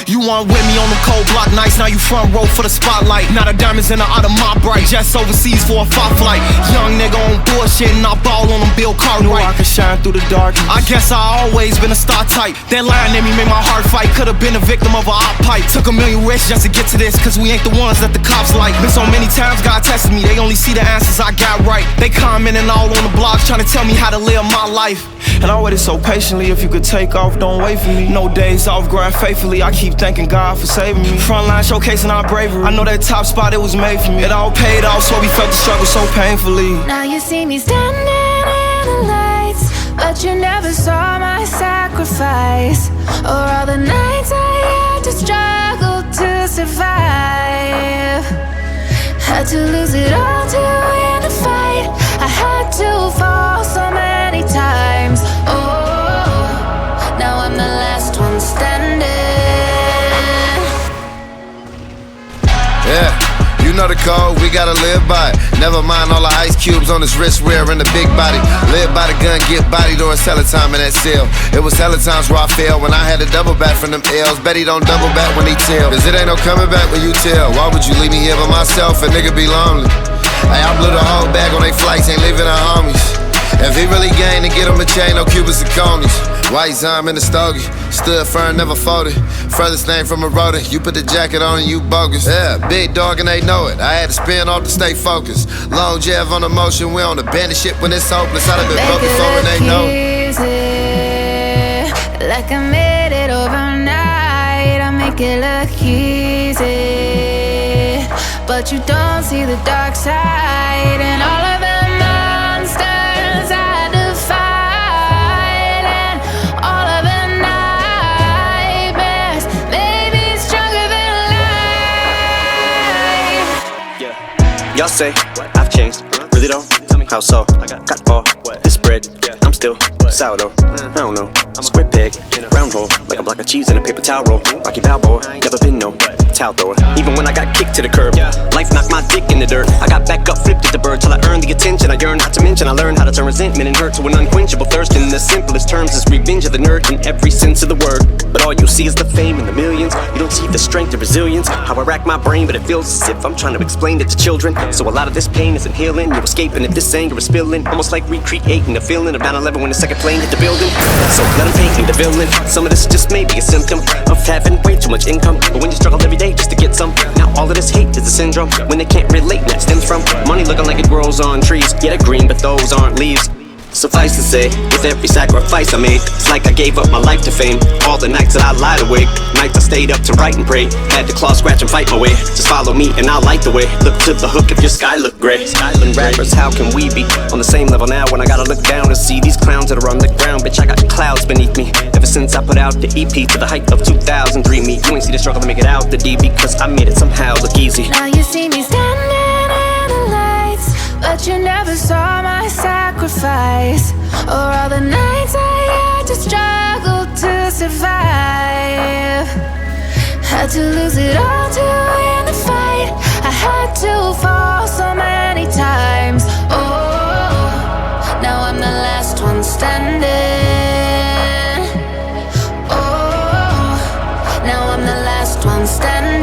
Speaker 7: You weren't with me on them cold block nights, now you front row for the spotlight. Now the diamonds in the out of my bright, jets overseas for a fight flight. Young nigga on bullshit and I ball on them Bill Cartwright. I can shine through the dark. I guess I always been a star type. That line in me made my heart fight. Could've been a victim of a op pipe. Took a million risks just to get to this, cause we ain't the ones that the cops like. Been so many times God tested me, they only see the answers I got right. They commenting all on the blogs trying to tell me how to live my life. And I waited so patiently, if you could take off, don't wait for me. No days off, grind faithfully, I keep thanking God for saving me. Frontline showcasing our bravery, I know that top spot, it was made for me. It all paid off, so we felt the struggle so painfully.
Speaker 4: Now you see me standing in the lights, but you never saw my sacrifice, or all the nights I had to struggle to survive. Had to lose it all to win the fight. I had to fall so many times. Oh, now I'm the last one standing.
Speaker 9: Yeah, you know the code, we gotta live by it. Never mind all the ice cubes on his wrist wearing the big body. Live by the gun, get bodied, or it's hella time in that cell. It was hella times where I failed when I had to double back from them L's. Bet he don't double back when he tell, cause it ain't no coming back when you tell. Why would you leave me here by myself? A nigga be lonely. Hey, I blew the whole bag on they flights, ain't leaving the homies. If he really gained to get him a chain, no Cubans and conies. White Zime in the stogie, stood firm, never folded. Furthest name from a rotor, you put the jacket on and you bogus. Yeah, big dog and they know it, I had to spin off to stay focused. Long Jeff on the motion, we on the bandit shit when it's hopeless. I'd have been broke before and they know it.
Speaker 4: Like I made it overnight, I make it look easy. But you don't see the dark side and all of the monsters I defied, and all of the nightmares made me stronger than life.
Speaker 10: Yeah. Y'all say I've changed, really though? How so? Got all this bread, I'm still sourdough. I don't know, square peg, round hole, like a block of cheese in a paper towel roll. Rocky Balboa, never been no towel thrower. Even when I got kicked to the curb, life knocked my dick in the dirt. I got back up, flipped at the bird till I earned the attention I yearned. Not to mention I learned how to turn resentment and hurt to an unquenchable thirst. In the simplest terms is revenge of the nerd in every sense of the word. But all you see is the fame and the millions. You don't see the strength and resilience. How I rack my brain, but it feels as if I'm trying to explain it to children. So a lot of this pain isn't healing. You're escaping if this anger is spilling. Almost like recreating the feeling of 9/11 when the second plane hit the building. So let them paint me the villain. Some of this just may be a symptom of having way too much income. But when you struggle every day just to get some, now all of this hate is a syndrome. When they can't relate, and that stems from money looking like it grows on trees. Yeah, they're green, but those aren't leaves. Suffice to say, with every sacrifice I made, it's like I gave up my life to fame. All the nights that I lied awake, nights I stayed up to write and pray. Had to claw, scratch, and fight my way. Just follow me and I'll light the way. Look to the hook if your sky look gray. Skyland rappers, how can we be on the same level now when I gotta look down and see these clowns that are on the ground? Bitch, I got clouds beneath me. Ever since I put out the EP to the height of 2003 me. You ain't see the struggle to make it out the DB, cause I made it somehow look easy.
Speaker 4: Now you see me standing in the lights, but you never saw my sacrifice, or all the nights I had to struggle to survive. Had to lose it all to win the fight. I had to fall so many times. Oh, now I'm the last one standing. Oh, now I'm the last one standing.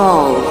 Speaker 2: Evolve.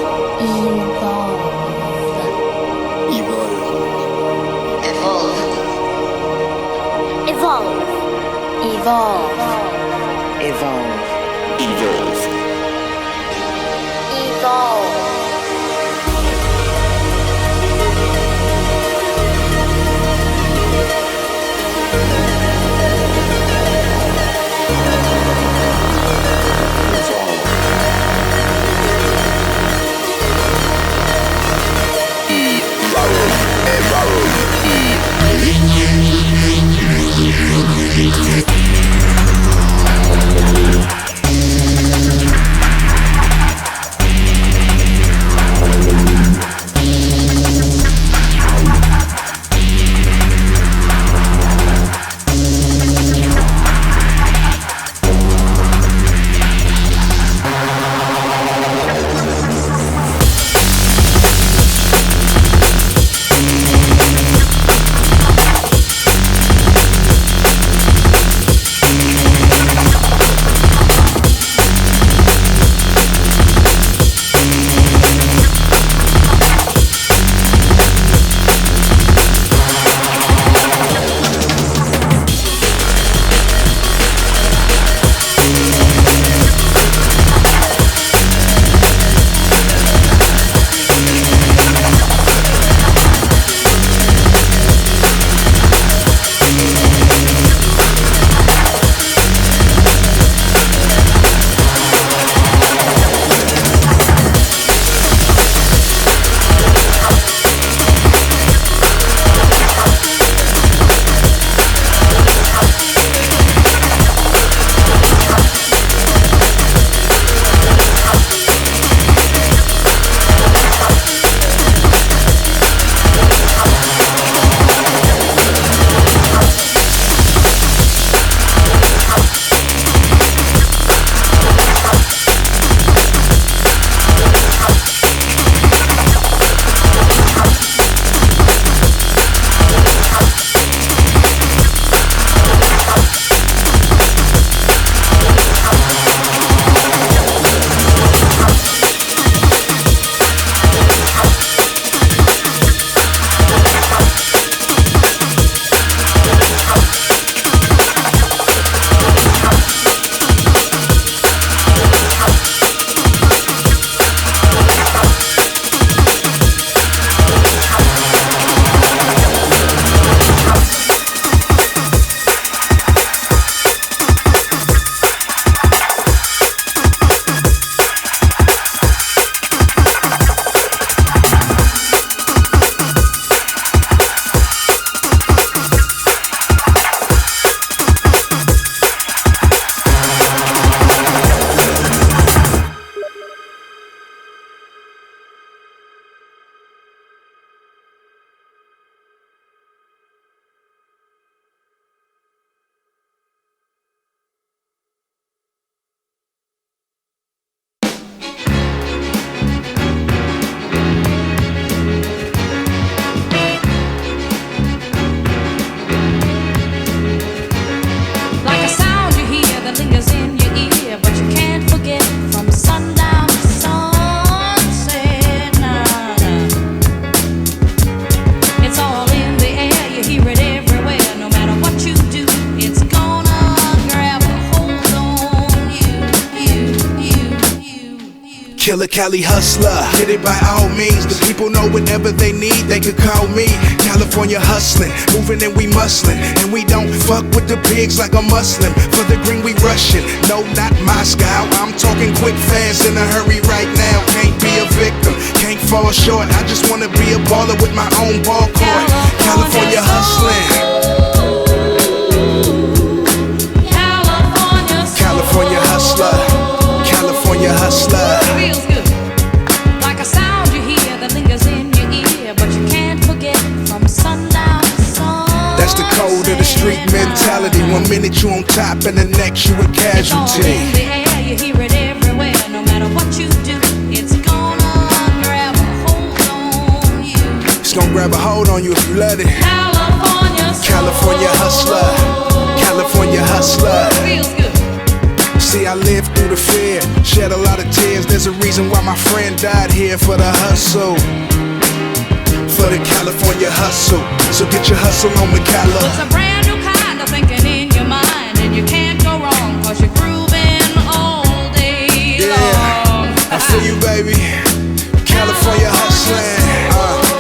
Speaker 5: Killer Cali hustler, get it by all means. The people know whatever they need, they could call me. California hustling, moving and we muscling, and we don't fuck with the pigs like a Muslim. For the green we rushing, no not Moscow. I'm talking quick, fast, in a hurry right now. Can't be a victim, can't fall short. I just wanna be a baller with my own ball court. California hustling. California hustler, California hustler.
Speaker 4: Feels good, like a sound you hear that lingers in your ear, but you can't forget from sundown to sunset.
Speaker 5: That's the code of the street mentality. 1 minute you on top and the next you a casualty.
Speaker 4: It's all in the air, you hear it everywhere. No matter what you do, it's gonna grab a hold on you.
Speaker 5: It's gonna grab a hold on you if you let it.
Speaker 4: California
Speaker 5: hustler, California hustler.
Speaker 4: Feels good.
Speaker 5: See, I lived through the fear, shed a lot of tears. There's a reason why my friend died here for the hustle. For the California hustle. So get your hustle on the Cali.
Speaker 4: It's a brand new kind of thinking in your mind, and you can't go wrong, cause you're grooving all day long.
Speaker 5: I feel you, baby. California hustling.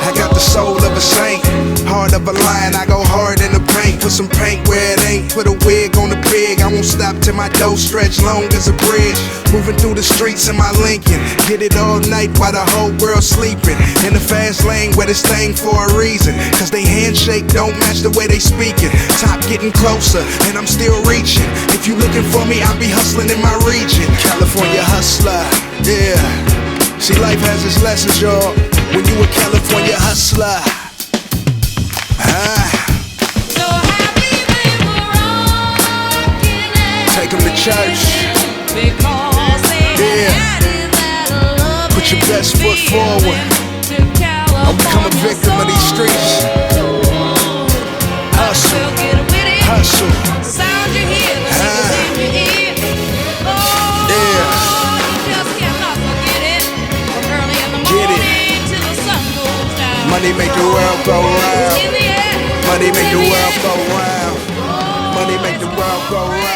Speaker 5: I got the soul of a saint, heart of a lion. I go hard in the paint, put some paint where it ain't. Put a wig on the pig. I won't stop till my dough stretch long as a bridge. Moving through the streets in my Lincoln, get it all night while the whole world sleeping. In the fast lane where this thing for a reason, cause they handshake don't match the way they speaking. Top getting closer and I'm still reaching. If you looking for me, I'll be hustling in my region. California hustler, yeah. See, life has its lessons, y'all, when you a California hustler.
Speaker 4: So happy they were rocking it.
Speaker 5: Take them to church.
Speaker 4: Because they had it, that love.
Speaker 5: Put your best foot forward. Don't become a victim of these streets. Hustle, hustle.
Speaker 4: Sound you hear, the music in your ear. Oh, you just cannot forget it. From early in the morning till the sun goes down.
Speaker 5: Money make the world go round.
Speaker 4: In the air.
Speaker 5: Money make the world go round. Money make the world go round.